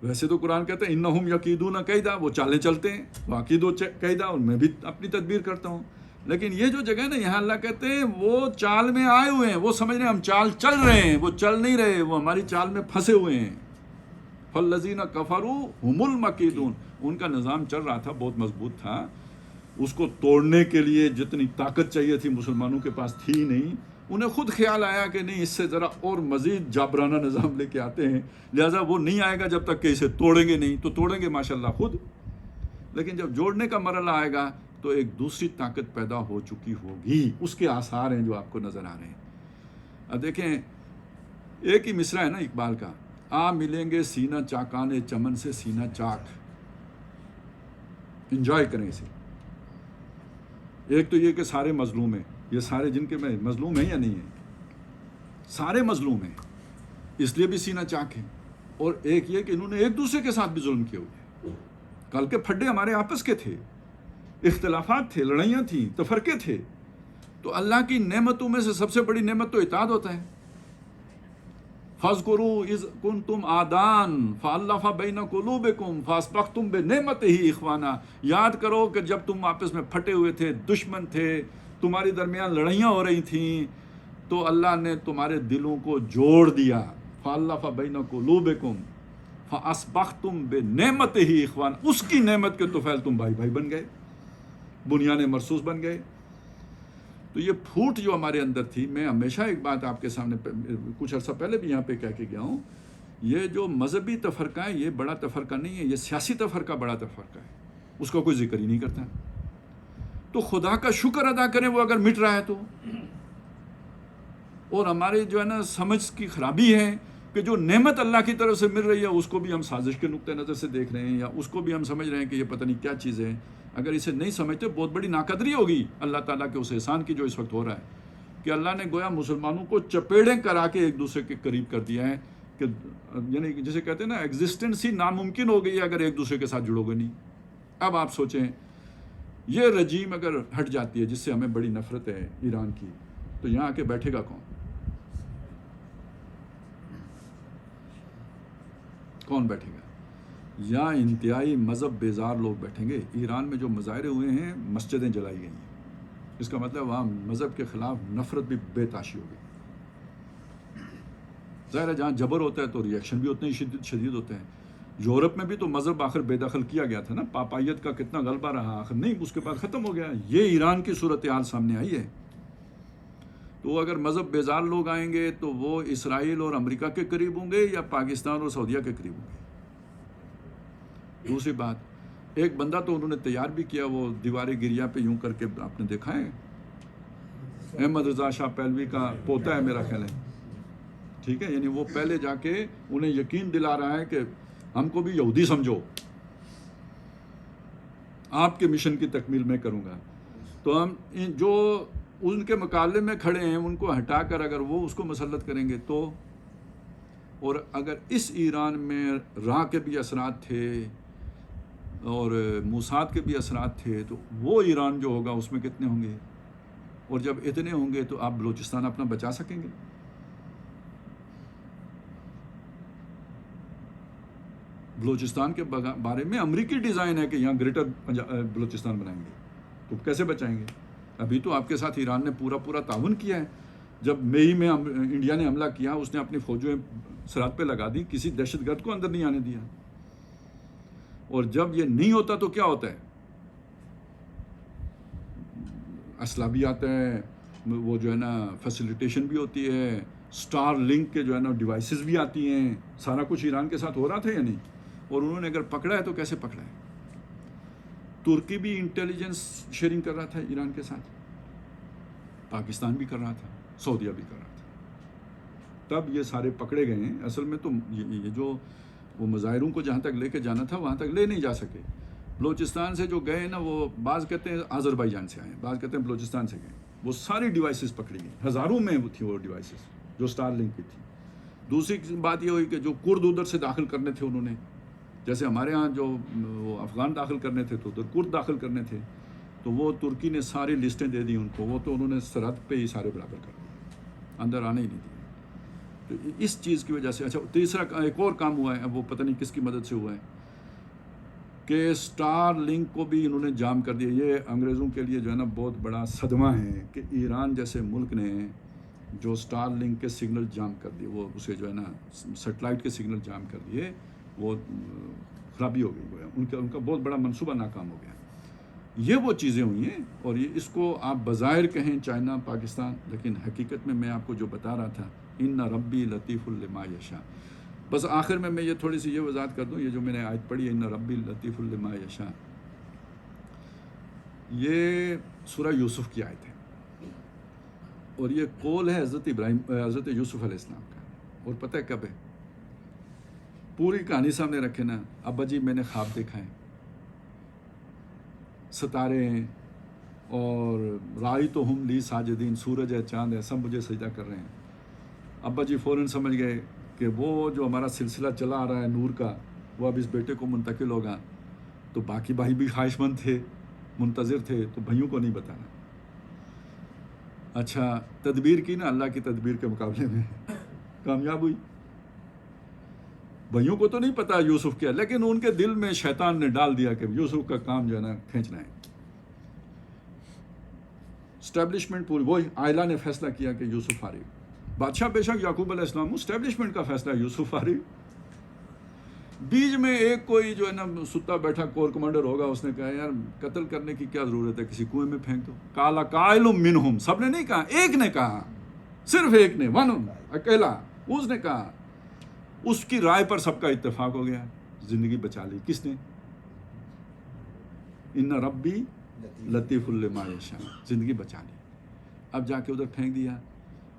ویسے تو قرآن کہتا ہے انہم یکیدون کیدا، وہ چالیں چلتے ہیں، واقعدو کیدا، اور میں بھی اپنی تدبیر کرتا ہوں. لیکن یہ جو جگہ ہے نا یہاں اللہ کہتے ہیں وہ چال میں آئے ہوئے ہیں، وہ سمجھ رہے ہیں ہم چال چل رہے ہیں، وہ چل نہیں رہے، وہ ہماری چال میں پھنسے ہوئے ہیں. فالذین کفروا هم المکیدون. ان کا نظام چل رہا تھا، بہت مضبوط تھا، اس کو توڑنے کے لیے جتنی طاقت چاہیے تھی مسلمانوں کے پاس تھی نہیں. انہیں خود خیال آیا کہ نہیں اس سے ذرا اور مزید جابرانہ نظام لے کے آتے ہیں، لہٰذا وہ نہیں آئے گا جب تک کہ اسے توڑیں گے نہیں. تو توڑیں گے ماشاءاللہ خود، لیکن جب جوڑنے کا مرحلہ آئے گا تو ایک دوسری طاقت پیدا ہو چکی ہوگی. اس کے آثار ہیں جو آپ کو نظر آ رہے ہیں. اب دیکھیں ایک ہی مصرع ہے نا اقبال کا، آ ملیں گے سینہ چاکانے چمن سے سینہ چاک. انجوائے کریں اسے. ایک تو یہ کہ سارے مظلوم ہیں، یہ سارے جن کے میں مظلوم ہیں یا نہیں ہیں، سارے مظلوم ہیں اس لیے بھی سینہ چاک ہیں. اور ایک یہ کہ انہوں نے ایک دوسرے کے ساتھ بھی ظلم کیے ہوئے. کل کے پھڈے ہمارے آپس کے تھے، اختلافات تھے، لڑائیاں تھیں، تفرقے تھے. تو اللہ کی نعمتوں میں سے سب سے بڑی نعمت تو اطاعت ہوتا ہے. فَاذْكُرُوا إِذْ كُنْتُمْ أَعْدَاءً فَأَلَّفَ بَيْنَ قُلُوبِكُمْ فَأَصْبَحْتُمْ بِنِعْمَتِهِ إِخْوَانًا. یاد کرو کہ جب تم آپس میں پھٹے ہوئے تھے، دشمن تھے، تمہاری درمیان لڑائیاں ہو رہی تھیں، تو اللہ نے تمہارے دلوں کو جوڑ دیا. فَأَلَّفَ بَيْنَ قُلُوبِكُمْ فَأَصْبَحْتُمْ بِنِعْمَتِهِ إِخْوَانًا. اس کی نعمت کے طفیل تم بھائی بھائی بن گئے، بنیان مرصوص بن گئے. تو یہ پھوٹ جو ہمارے اندر تھی، میں ہمیشہ ایک بات آپ کے سامنے کچھ عرصہ پہلے بھی یہاں پہ کہہ کے گیا ہوں، یہ جو مذہبی تفرقہ ہے یہ بڑا تفرقہ نہیں ہے، یہ سیاسی تفرقہ بڑا تفرقہ ہے. اس کا کوئی ذکر ہی نہیں کرتا. تو خدا کا شکر ادا کریں وہ اگر مٹ رہا ہے تو. اور ہماری جو ہے نا سمجھ کی خرابی ہے کہ جو نعمت اللہ کی طرف سے مل رہی ہے اس کو بھی ہم سازش کے نقطہ نظر سے دیکھ رہے ہیں، یا اس کو بھی ہم سمجھ رہے ہیں کہ یہ پتہ نہیں کیا چیز ہے. اگر اسے نہیں سمجھتے بہت بڑی ناقدری ہوگی اللہ تعالیٰ کے اس احسان کی جو اس وقت ہو رہا ہے کہ اللہ نے گویا مسلمانوں کو چپیڑیں کرا کے ایک دوسرے کے قریب کر دیا ہے. کہ یعنی جسے کہتے ہیں نا ایگزسٹنس ہی ناممکن ہو گئی ہے اگر ایک دوسرے کے ساتھ جڑو گے نہیں. اب آپ سوچیں یہ رجیم اگر ہٹ جاتی ہے جس سے ہمیں بڑی نفرت ہے ایران کی, تو یہاں آ کے بیٹھے گا کون بیٹھے گا؟ یا انتہائی مذہب بیزار لوگ بیٹھیں گے. ایران میں جو مظاہرے ہوئے ہیں, مسجدیں جلائی گئی ہیں, اس کا مطلب وہاں مذہب کے خلاف نفرت بھی بے تاشی ہو گئی. ظاہر ہے جہاں جبر ہوتا ہے تو ریئیکشن بھی اتنے ہی شدید ہوتے ہیں. یورپ میں بھی تو مذہب آخر بے دخل کیا گیا تھا نا, پاپائیت کا کتنا غلبہ رہا, آخر نہیں اس کے بعد ختم ہو گیا. یہ ایران کی صورتحال سامنے آئی ہے. تو اگر مذہب بیزار لوگ آئیں گے تو وہ اسرائیل اور امریکہ کے قریب ہوں گے یا پاکستان اور سعودیہ کے قریب ہوں گے. دوسری بات, ایک بندہ تو انہوں نے تیار بھی کیا, وہ دیوار گریا پہ یوں کر کے آپ نے دیکھا ہے, احمد رضا شاہ پہلوی کا پوتا ہے میرا خیال ہے, ٹھیک ہے, یعنی وہ پہلے جا کے انہیں یقین دلا رہا ہے کہ ہم کو بھی یہودی سمجھو, آپ کے مشن کی تکمیل میں کروں گا. تو ہم جو ان کے مقابلے میں کھڑے ہیں ان کو ہٹا کر اگر وہ اس کو مسلط کریں گے تو, اور اگر اس ایران میں راہ کے بھی اثرات تھے اور موساد کے بھی اثرات تھے تو وہ ایران جو ہوگا اس میں کتنے ہوں گے, اور جب اتنے ہوں گے تو آپ بلوچستان اپنا بچا سکیں گے؟ بلوچستان کے بارے میں امریکی ڈیزائن ہے کہ یہاں گریٹر بلوچستان بنائیں گے, تو کیسے بچائیں گے؟ ابھی تو آپ کے ساتھ ایران نے پورا تعاون کیا ہے. جب مئی میں انڈیا نے حملہ کیا, اس نے اپنی فوجیں سرحد پہ لگا دی, کسی دہشت گرد کو اندر نہیں آنے دیا. اور جب یہ نہیں ہوتا تو کیا ہوتا ہے؟ اسلحہ بھی آتا ہے, وہ جو ہے نا فیسیلیٹیشن بھی ہوتی ہے, سٹار لنک کے جو ہے نا ڈیوائسز بھی آتی ہیں, سارا کچھ ایران کے ساتھ ہو رہا تھا یا نہیں؟ اور انہوں نے اگر پکڑا ہے تو کیسے پکڑا ہے؟ ترکی بھی انٹیلیجنس شیئرنگ کر رہا تھا ایران کے ساتھ, پاکستان بھی کر رہا تھا, سعودیہ بھی کر رہا تھا. تب یہ سارے پکڑے گئے ہیں. اصل میں تو یہ جو وہ مظاہروں کو جہاں تک لے کے جانا تھا وہاں تک لے نہیں جا سکے. بلوچستان سے جو گئے نا, وہ بعض کہتے ہیں آذربائیجان سے آئے, بعض کہتے ہیں بلوچستان سے گئے. وہ ساری ڈیوائسز پکڑی گئی, ہزاروں میں وہ تھی وہ ڈیوائسز جو سٹار لنک کی تھی. دوسری بات یہ ہوئی کہ جو کرد ادھر سے داخل کرنے تھے انہوں نے, جیسے ہمارے ہاں جو وہ افغان داخل کرنے تھے تو ادھر کرد داخل کرنے تھے, تو وہ ترکی نے ساری لسٹیں دے دی ان کو, وہ تو انہوں نے سرحد پہ ہی سارے برابر کر دیے, اندر آنے ہی نہیں دیے. تو اس چیز کی وجہ سے. اچھا, تیسرا ایک اور کام ہوا ہے, اب وہ پتہ نہیں کس کی مدد سے ہوا ہے, کہ سٹار لنک کو بھی انہوں نے جام کر دیا. یہ انگریزوں کے لیے جو ہے نا بہت بڑا صدمہ ہے کہ ایران جیسے ملک نے جو سٹار لنک کے سگنل جام کر دیے, وہ اسے جو ہے نا سیٹلائٹ کے سگنل جام کر دیے, وہ خرابی ہو گئی. ان کا بہت بڑا منصوبہ ناکام ہو گیا. یہ وہ چیزیں ہوئی ہیں, اور یہ اس کو آپ بظاہر کہیں چائنا پاکستان, لیکن حقیقت میں آپ کو جو بتا رہا تھا, ان ربی لطیف لما یشاء. بس آخر میں یہ تھوڑی سی یہ وضاحت کر دوں, یہ جو میں نے آیت پڑھی ہے ان ربی لطیف لما یشاء, یہ سورہ یوسف کی آیت ہے, اور یہ قول ہے حضرت یوسف علیہ السلام کا. اور پتہ ہے کب ہے؟ پوری کہانی سامنے رکھے نا, ابا جی میں نے خواب دیکھا ہے, ستارے ہیں اور رائی تو ہم لی ساجدین, سورج ہے چاند ہے سب مجھے سجدہ کر رہے ہیں. ابا جی فوراً سمجھ گئے کہ وہ جو ہمارا سلسلہ چلا آ رہا ہے نور کا, وہ اب اس بیٹے کو منتقل ہوگا. تو باقی بھائی بھی خواہش مند تھے, منتظر تھے, تو بھائیوں کو نہیں بتانا. اچھا, تدبیر کی نا, اللہ کی تدبیر کے مقابلے میں کامیاب ہوئی. بھائیوں کو تو نہیں پتا یوسف کیا, لیکن ان کے دل میں شیطان نے ڈال دیا کہ یوسف کا کام جو ہے نا کھینچنا ہے. اسٹیبلشمنٹ پوری, وہی آئلہ نے فیصلہ کیا کہ یوسف فارغ. بادشاہ بے شک یعقوب علیہ السلام, اسٹیبلشمنٹ کا فیصلہ یوسف فارغ. بیچ میں ایک کوئی جو ہے نا ستا بیٹھا کور کمانڈر ہوگا, اس نے کہا یار قتل کرنے کی کیا ضرورت ہے, کسی کنویں میں پھینک دو. کالا قائل منہم, سب نے نہیں کہا, ایک نے کہا, صرف ایک نے, اکیلا اس نے کہا. اس کی رائے پر سب کا اتفاق ہو گیا, زندگی بچا لی. کس نے؟ ان ربی لطیف لما یشاء, زندگی بچا لی. اب جا کے ادھر پھینک دیا.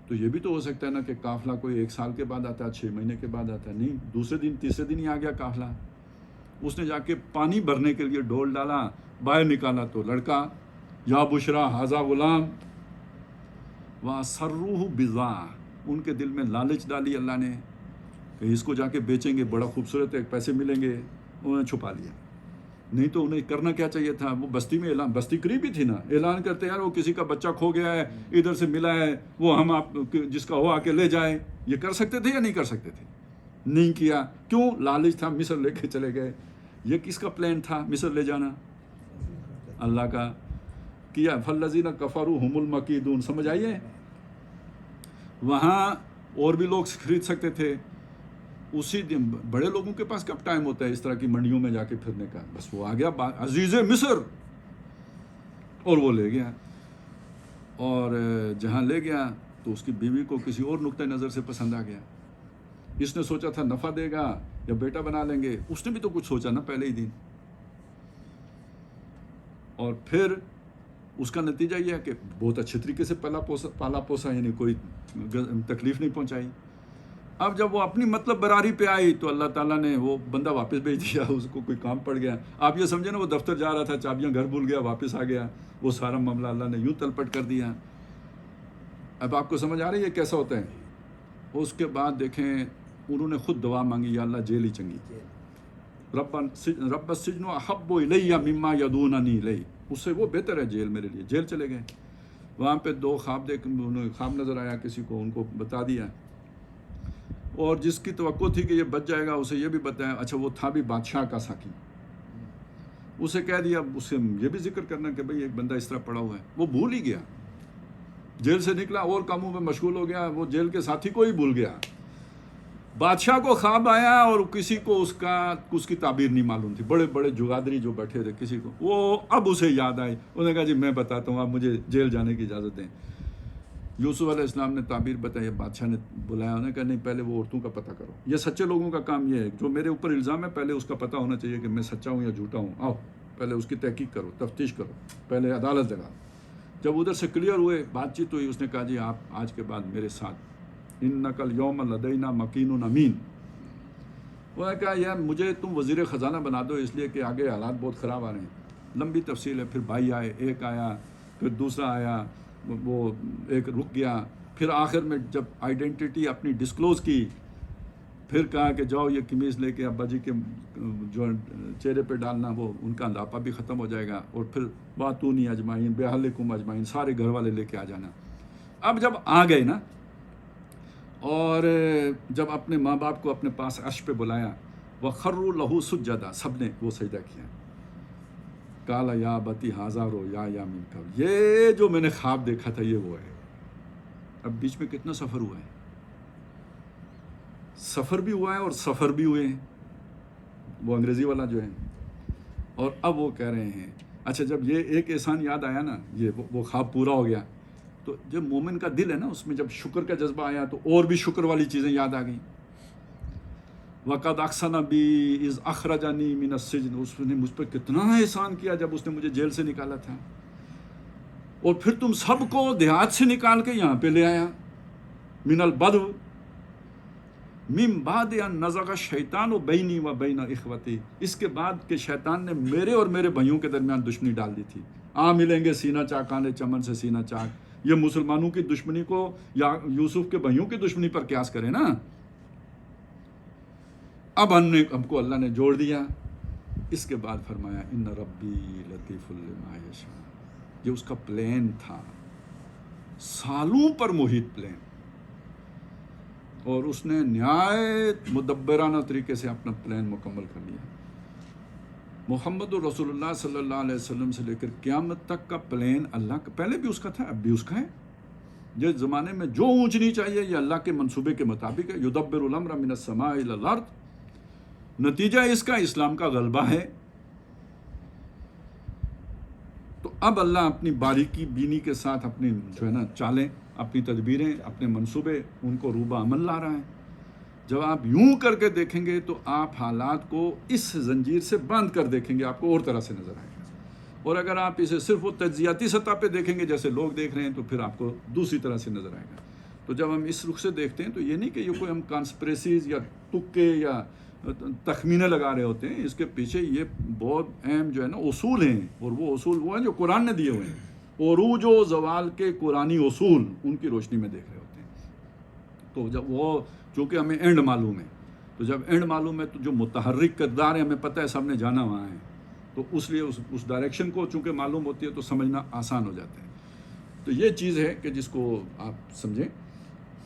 تو یہ بھی تو ہو سکتا ہے نا کہ قافلہ کوئی 1 سال کے بعد آتا ہے, 6 مہینے کے بعد آتا ہے. نہیں, دوسرے دن تیسرے دن ہی آ گیا قافلہ. اس نے جا کے پانی بھرنے کے لیے ڈول ڈالا, باہر نکالا تو لڑکا, یا بشرا ھذا غلام واسروہ بضاعۃ, ان کے دل میں لالچ ڈالی اللہ نے, کہ اس کو جا کے بیچیں گے، بڑا خوبصورت ہے، پیسے ملیں گے، انہوں نے چھپا لیا. نہیں تو انہیں کرنا کیا چاہیے تھا، وہ بستی میں اعلان، بستی قریب ہی تھی نا، اعلان کرتے یار وہ کسی کا بچہ کھو گیا ہے، ادھر سے ملا ہے، وہ ہم آپ جس کا ہو آ کے لے جائیں. یہ کر سکتے تھے یا نہیں کر سکتے تھے؟ نہیں کیا. کیوں؟ لالچ تھا، مصر لے کے چلے گئے. یہ کس کا پلان تھا مصر لے جانا؟ اللہ کا. کیا فالذین کفروا هم المکیدون. سمجھ آئیے؟ وہاں اور بھی لوگ خرید سکتے تھے. اسی دن بڑے لوگوں کے پاس کب ٹائم ہوتا ہے اس طرح کی منڈیوں میں جا کے پھرنے کا؟ بس وہ آ گیا عزیز مصر اور وہ لے گیا. اور جہاں لے گیا تو اس کی بیوی کو کسی اور نقطۂ نظر سے پسند آ گیا. اس نے سوچا تھا نفع دے گا یا بیٹا بنا لیں گے، اس نے بھی تو کچھ سوچا نا پہلے ہی دن. اور پھر اس کا نتیجہ یہ ہے کہ بہت اچھے طریقے سے پالا پوسا، یعنی کوئی تکلیف نہیں پہنچائی. اب جب وہ اپنی مطلب براری پہ آئی تو اللہ تعالیٰ نے وہ بندہ واپس بھیج دیا. اس کو کوئی کام پڑ گیا. آپ یہ سمجھیں نا وہ دفتر جا رہا تھا، چابیاں گھر بھول گیا، واپس آ گیا. وہ سارا معاملہ اللہ نے یوں تلپٹ کر دیا. اب آپ کو سمجھ آ رہی ہے کیسا ہوتا ہے؟ اس کے بعد دیکھیں انہوں نے خود دعا مانگی، یا اللہ جیل ہی چنگی. رب السجن احب الی مما یدوننی الیہ. اس سے وہ بہتر ہے جیل میرے لیے. جیل چلے گئے. وہاں پہ 2 خواب انہیں خواب نظر آیا کسی کو، ان کو بتا دیا. اور جس کی توقع تھی کہ یہ بچ جائے گا اسے یہ بھی بتایا. اچھا وہ تھا بھی بادشاہ کا ساقی. اسے کہہ دیا، اسے یہ بھی ذکر کرنا کہ بھئی ایک بندہ اس طرح پڑا ہوا ہے. وہ بھول ہی گیا. جیل سے نکلا اور کاموں میں مشغول ہو گیا. وہ جیل کے ساتھی کو ہی بھول گیا. بادشاہ کو خواب آیا اور کسی کو اس کی تعبیر نہیں معلوم تھی. بڑے بڑے جگادری جو بیٹھے تھے کسی کو، وہ اب اسے یاد آئی. انہوں نے کہا جی میں بتاتا ہوں، آپ مجھے جیل جانے کی اجازت دیں. یوسف علیہ السلام نے تعبیر بتائی. بادشاہ نے بلایا. انہوں نے کہا نہیں، پہلے وہ عورتوں کا پتہ کرو. یہ سچے لوگوں کا کام یہ ہے، جو میرے اوپر الزام ہے پہلے اس کا پتہ ہونا چاہیے کہ میں سچا ہوں یا جھوٹا ہوں. آؤ پہلے اس کی تحقیق کرو، تفتیش کرو، پہلے عدالت لگا. جب ادھر سے کلیئر ہوئے، بات چیت ہوئی، اس نے کہا جی آپ آج کے بعد میرے ساتھ، انک الیوم لدینا مکین امین. وہ نے کہا یار مجھے تم وزیر خزانہ بنا دو، اس لیے کہ آگے حالات بہت خراب آ رہے ہیں. لمبی تفصیل ہے. پھر بھائی آئے، ایک آیا، پھر دوسرا آیا، وہ ایک رک گیا. پھر آخر میں جب آئیڈینٹی اپنی ڈسکلوز کی، پھر کہا کہ جاؤ یہ قمیض لے کے ابا جی کے جو چہرے پہ ڈالنا، وہ ان کا انداپا بھی ختم ہو جائے گا. اور پھر واتونی اجمعین بأہلکم اجمعین، سارے گھر والے لے کے آ جانا. اب جب آ گئے نا، اور جب اپنے ماں باپ کو اپنے پاس عرش پہ بلایا، وَخَرُّوا لَهُ سُجَّدًا، سب نے وہ سجدہ کیا. قَالَ يَا أَبَتِ هَٰذَا رُؤْيَا مِن قَبْلُ، یہ جو میں نے خواب دیکھا تھا یہ وہ ہے. اب بیچ میں کتنا سفر ہوا ہے؟ سفر بھی ہوا ہے اور سفر بھی ہوئے ہیں، وہ انگریزی والا جو ہے. اور اب وہ کہہ رہے ہیں اچھا جب یہ ایک احسان یاد آیا نا، یہ وہ خواب پورا ہو گیا، تو جب مومن کا دل ہے نا، اس میں جب شکر کا جذبہ آیا تو اور بھی شکر والی چیزیں یاد آ گئیں. وَقَدْ أَحْسَنَ بِي إِذْ أَخْرَجَنِي مِنَ السِّجْنِ، اس نے مجھ پر کتنا احسان کیا جب اس نے مجھے جیل سے نکالا تھا. اور پھر تم سب کو دیہات سے نکال کے یہاں پہ لے آیا. من البدو من بعد ان نزغ الشیطان بینی و بین اخوتی، اس کے بعد کہ شیطان نے میرے اور میرے بھائیوں کے درمیان دشمنی ڈال دی تھی. ملیں گے سینہ چاکانے چمن سے سینہ چاک. یہ مسلمانوں کی دشمنی کو یا یوسف کے بھائیوں کی دشمنی پر قیاس کریں نا. اب ہم کو اللہ نے جوڑ دیا. اس کے بعد فرمایا ان ربی لطیف لما یشاء. یہ اس کا پلان تھا، سالوں پر محیط پلان، اور اس نے نہایت مدبرانہ طریقے سے اپنا پلان مکمل کر لیا. محمد رسول اللہ صلی اللہ علیہ وسلم سے لے کر قیامت تک کا پلان اللہ کا، پہلے بھی اس کا تھا، اب بھی اس کا ہے. جس زمانے میں جو اونچ نہیں چاہیے یہ اللہ کے منصوبے کے مطابق ہے. یدبر الامر من السماء الی الارض. نتیجہ اس کا اسلام کا غلبہ ہے. تو اب اللہ اپنی باریکی بینی کے ساتھ اپنی جو ہے نا چالیں، اپنی تدبیریں، اپنے منصوبے، ان کو روبہ عمل لا رہا ہے. جب آپ یوں کر کے دیکھیں گے تو آپ حالات کو اس زنجیر سے بند کر دیکھیں گے، آپ کو اور طرح سے نظر آئے گا. اور اگر آپ اسے صرف وہ تجزیاتی سطح پہ دیکھیں گے جیسے لوگ دیکھ رہے ہیں تو پھر آپ کو دوسری طرح سے نظر آئے گا. تو جب ہم اس رخ سے دیکھتے ہیں تو یہ نہیں کہ یہ کوئی ہم کانسپریسیز یا تکے یا تخمینے لگا رہے ہوتے ہیں. اس کے پیچھے یہ بہت اہم جو ہے نا اصول ہیں، اور وہ اصول وہ ہیں جو قرآن نے دیے ہوئے ہیں. عروج و زوال کے قرآنی اصول ان کی روشنی میں دیکھ رہے ہوتے ہیں. تو جب وہ چونکہ ہمیں اینڈ معلوم ہے، تو جب اینڈ معلوم ہے تو جو متحرک کردار ہے ہمیں پتہ ہے سب نے جانا وہاں ہے، تو اس لیے اس ڈائریکشن کو چونکہ معلوم ہوتی ہے تو سمجھنا آسان ہو جاتا ہے۔ تو یہ چیز ہے کہ جس کو آپ سمجھیں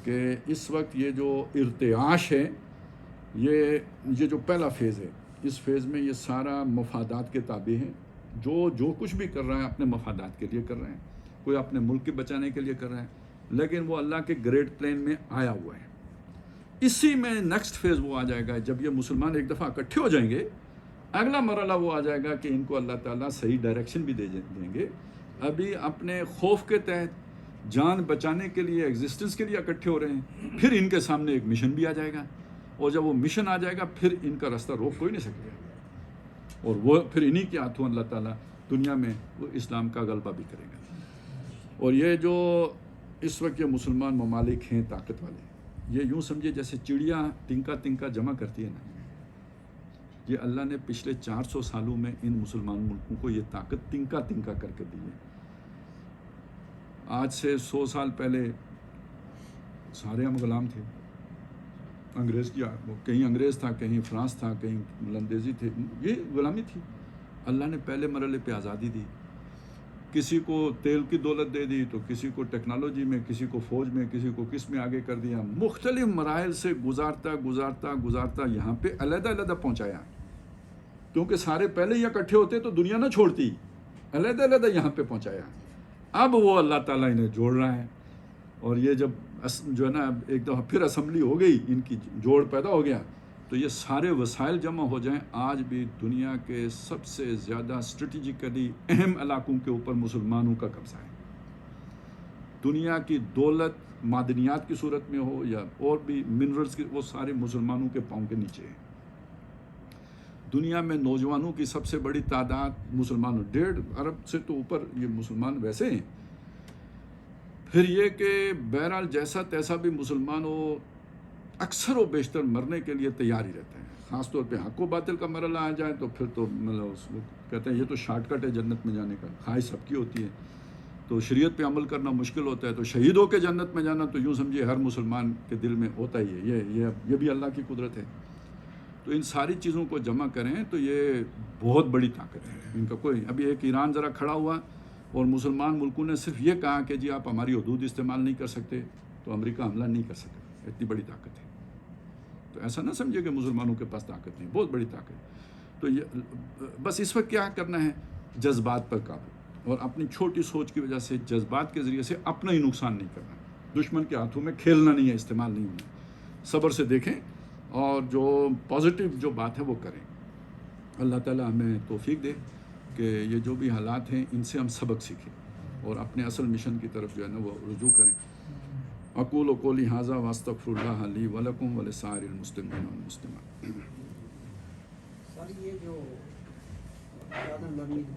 کہ اس وقت یہ جو ارتعاش ہے، یہ جو پہلا فیز ہے، اس فیز میں یہ سارا مفادات کے تابع ہے۔ جو کچھ بھی کر رہا ہے اپنے مفادات کے لیے کر رہے ہیں، کوئی اپنے ملک کے بچانے کے لیے کر رہا ہے، لیکن وہ اللہ کے گریٹ پلان میں آیا ہوا ہے۔ اسی میں نیکسٹ فیز وہ آ جائے گا جب یہ مسلمان ایک دفعہ اکٹھے ہو جائیں گے، اگلا مرحلہ وہ آ جائے گا کہ ان کو اللہ تعالیٰ صحیح ڈائریکشن بھی دیں گے۔ ابھی اپنے خوف کے تحت جان بچانے کے لیے، ایگزسٹنس کے لیے اکٹھے ہو رہے ہیں، پھر ان کے سامنے ایک مشن بھی آ جائے گا، اور جب وہ مشن آ جائے گا پھر ان کا راستہ روک کوئی نہیں سکے گا، اور وہ پھر انہی کے ہاتھوں اللہ تعالیٰ دنیا میں وہ اسلام کا غلبہ بھی کرے گا۔ اور یہ جو اس وقت یہ مسلمان ممالک ہیں طاقت والے، یہ یوں سمجھے جیسے چڑیا تنکا جمع کرتی ہے نا، یہ اللہ نے پچھلے 400 سالوں میں ان مسلمان ملکوں کو یہ طاقت تنکا کر کے دی ہے۔ آج سے 100 سال پہلے سارے ہم غلام تھے، انگریز کی، کہیں انگریز تھا، کہیں فرانس تھا، کہیں ملندیزی تھے، یہ غلامی تھی۔ اللہ نے پہلے مرحلے پہ آزادی دی، کسی کو تیل کی دولت دے دی، تو کسی کو ٹیکنالوجی میں، کسی کو فوج میں، کسی کو کس میں آگے کر دیا، مختلف مراحل سے گزارتا یہاں پہ علیحدہ پہنچایا، کیونکہ سارے پہلے ہی اکٹھے ہوتے تو دنیا نہ چھوڑتی، علیحدہ یہاں پہ پہنچایا۔ اب وہ اللہ تعالیٰ انہیں جوڑ رہا ہے، اور یہ جب جو ہے نا ایک دفعہ پھر اسمبلی ہو گئی، ان کی جوڑ پیدا ہو گیا، تو یہ سارے وسائل جمع ہو جائیں۔ آج بھی دنیا کے سب سے زیادہ اسٹریٹجیکلی اہم علاقوں کے اوپر مسلمانوں کا قبضہ ہے۔ دنیا کی دولت معدنیات کی صورت میں ہو یا اور بھی منرلز کی، وہ سارے مسلمانوں کے پاؤں کے نیچے ہیں۔ دنیا میں نوجوانوں کی سب سے بڑی تعداد مسلمانوں، 1.5 ارب سے تو اوپر یہ مسلمان ویسے ہیں۔ پھر یہ کہ بہرحال جیسا تیسا بھی مسلمان ہو، اکثر و بیشتر مرنے کے لیے تیار ہی رہتے ہیں، خاص طور پہ حق و باطل کا مرحلہ آ جائے تو پھر تو کہتے ہیں یہ تو شارٹ کٹ ہے جنت میں جانے کا، خواہش سب کی ہوتی ہے، تو شریعت پہ عمل کرنا مشکل ہوتا ہے، تو شہید ہو کے جنت میں جانا تو یوں سمجھیے ہر مسلمان کے دل میں ہوتا ہی ہے، یہ بھی اللہ کی قدرت ہے۔ تو ان ساری چیزوں کو جمع کریں تو یہ بہت بڑی طاقت ہے ان کا۔ کوئی ابھی ایک ایران ذرا کھڑا ہوا اور مسلمان ملکوں نے صرف یہ کہا کہ جی آپ ہماری حدود استعمال نہیں کر سکتے، تو امریکہ حملہ نہیں کر سکتا، اتنی بڑی طاقت ہے۔ تو ایسا نہ سمجھے کہ مسلمانوں کے پاس طاقت نہیں، بہت بڑی طاقت۔ تو یہ بس اس وقت کیا کرنا ہے، جذبات پر قابو، اور اپنی چھوٹی سوچ کی وجہ سے جذبات کے ذریعے سے اپنا ہی نقصان نہیں کرنا، دشمن کے ہاتھوں میں کھیلنا نہیں ہے، استعمال نہیں ہونا۔ صبر سے دیکھیں اور جو پازیٹیو جو بات ہے وہ کریں۔ اللہ تعالیٰ ہمیں توفیق دے کہ یہ جو بھی حالات ہیں ان سے ہم سبق سیکھیں اور اپنے اصل مشن کی طرف جو ہے نا وہ رجوع کریں۔ اقول قولی ھذا واستغفر اللہ لی ولکم ولسائر المسلمین والمسلمات۔ سر یہ جو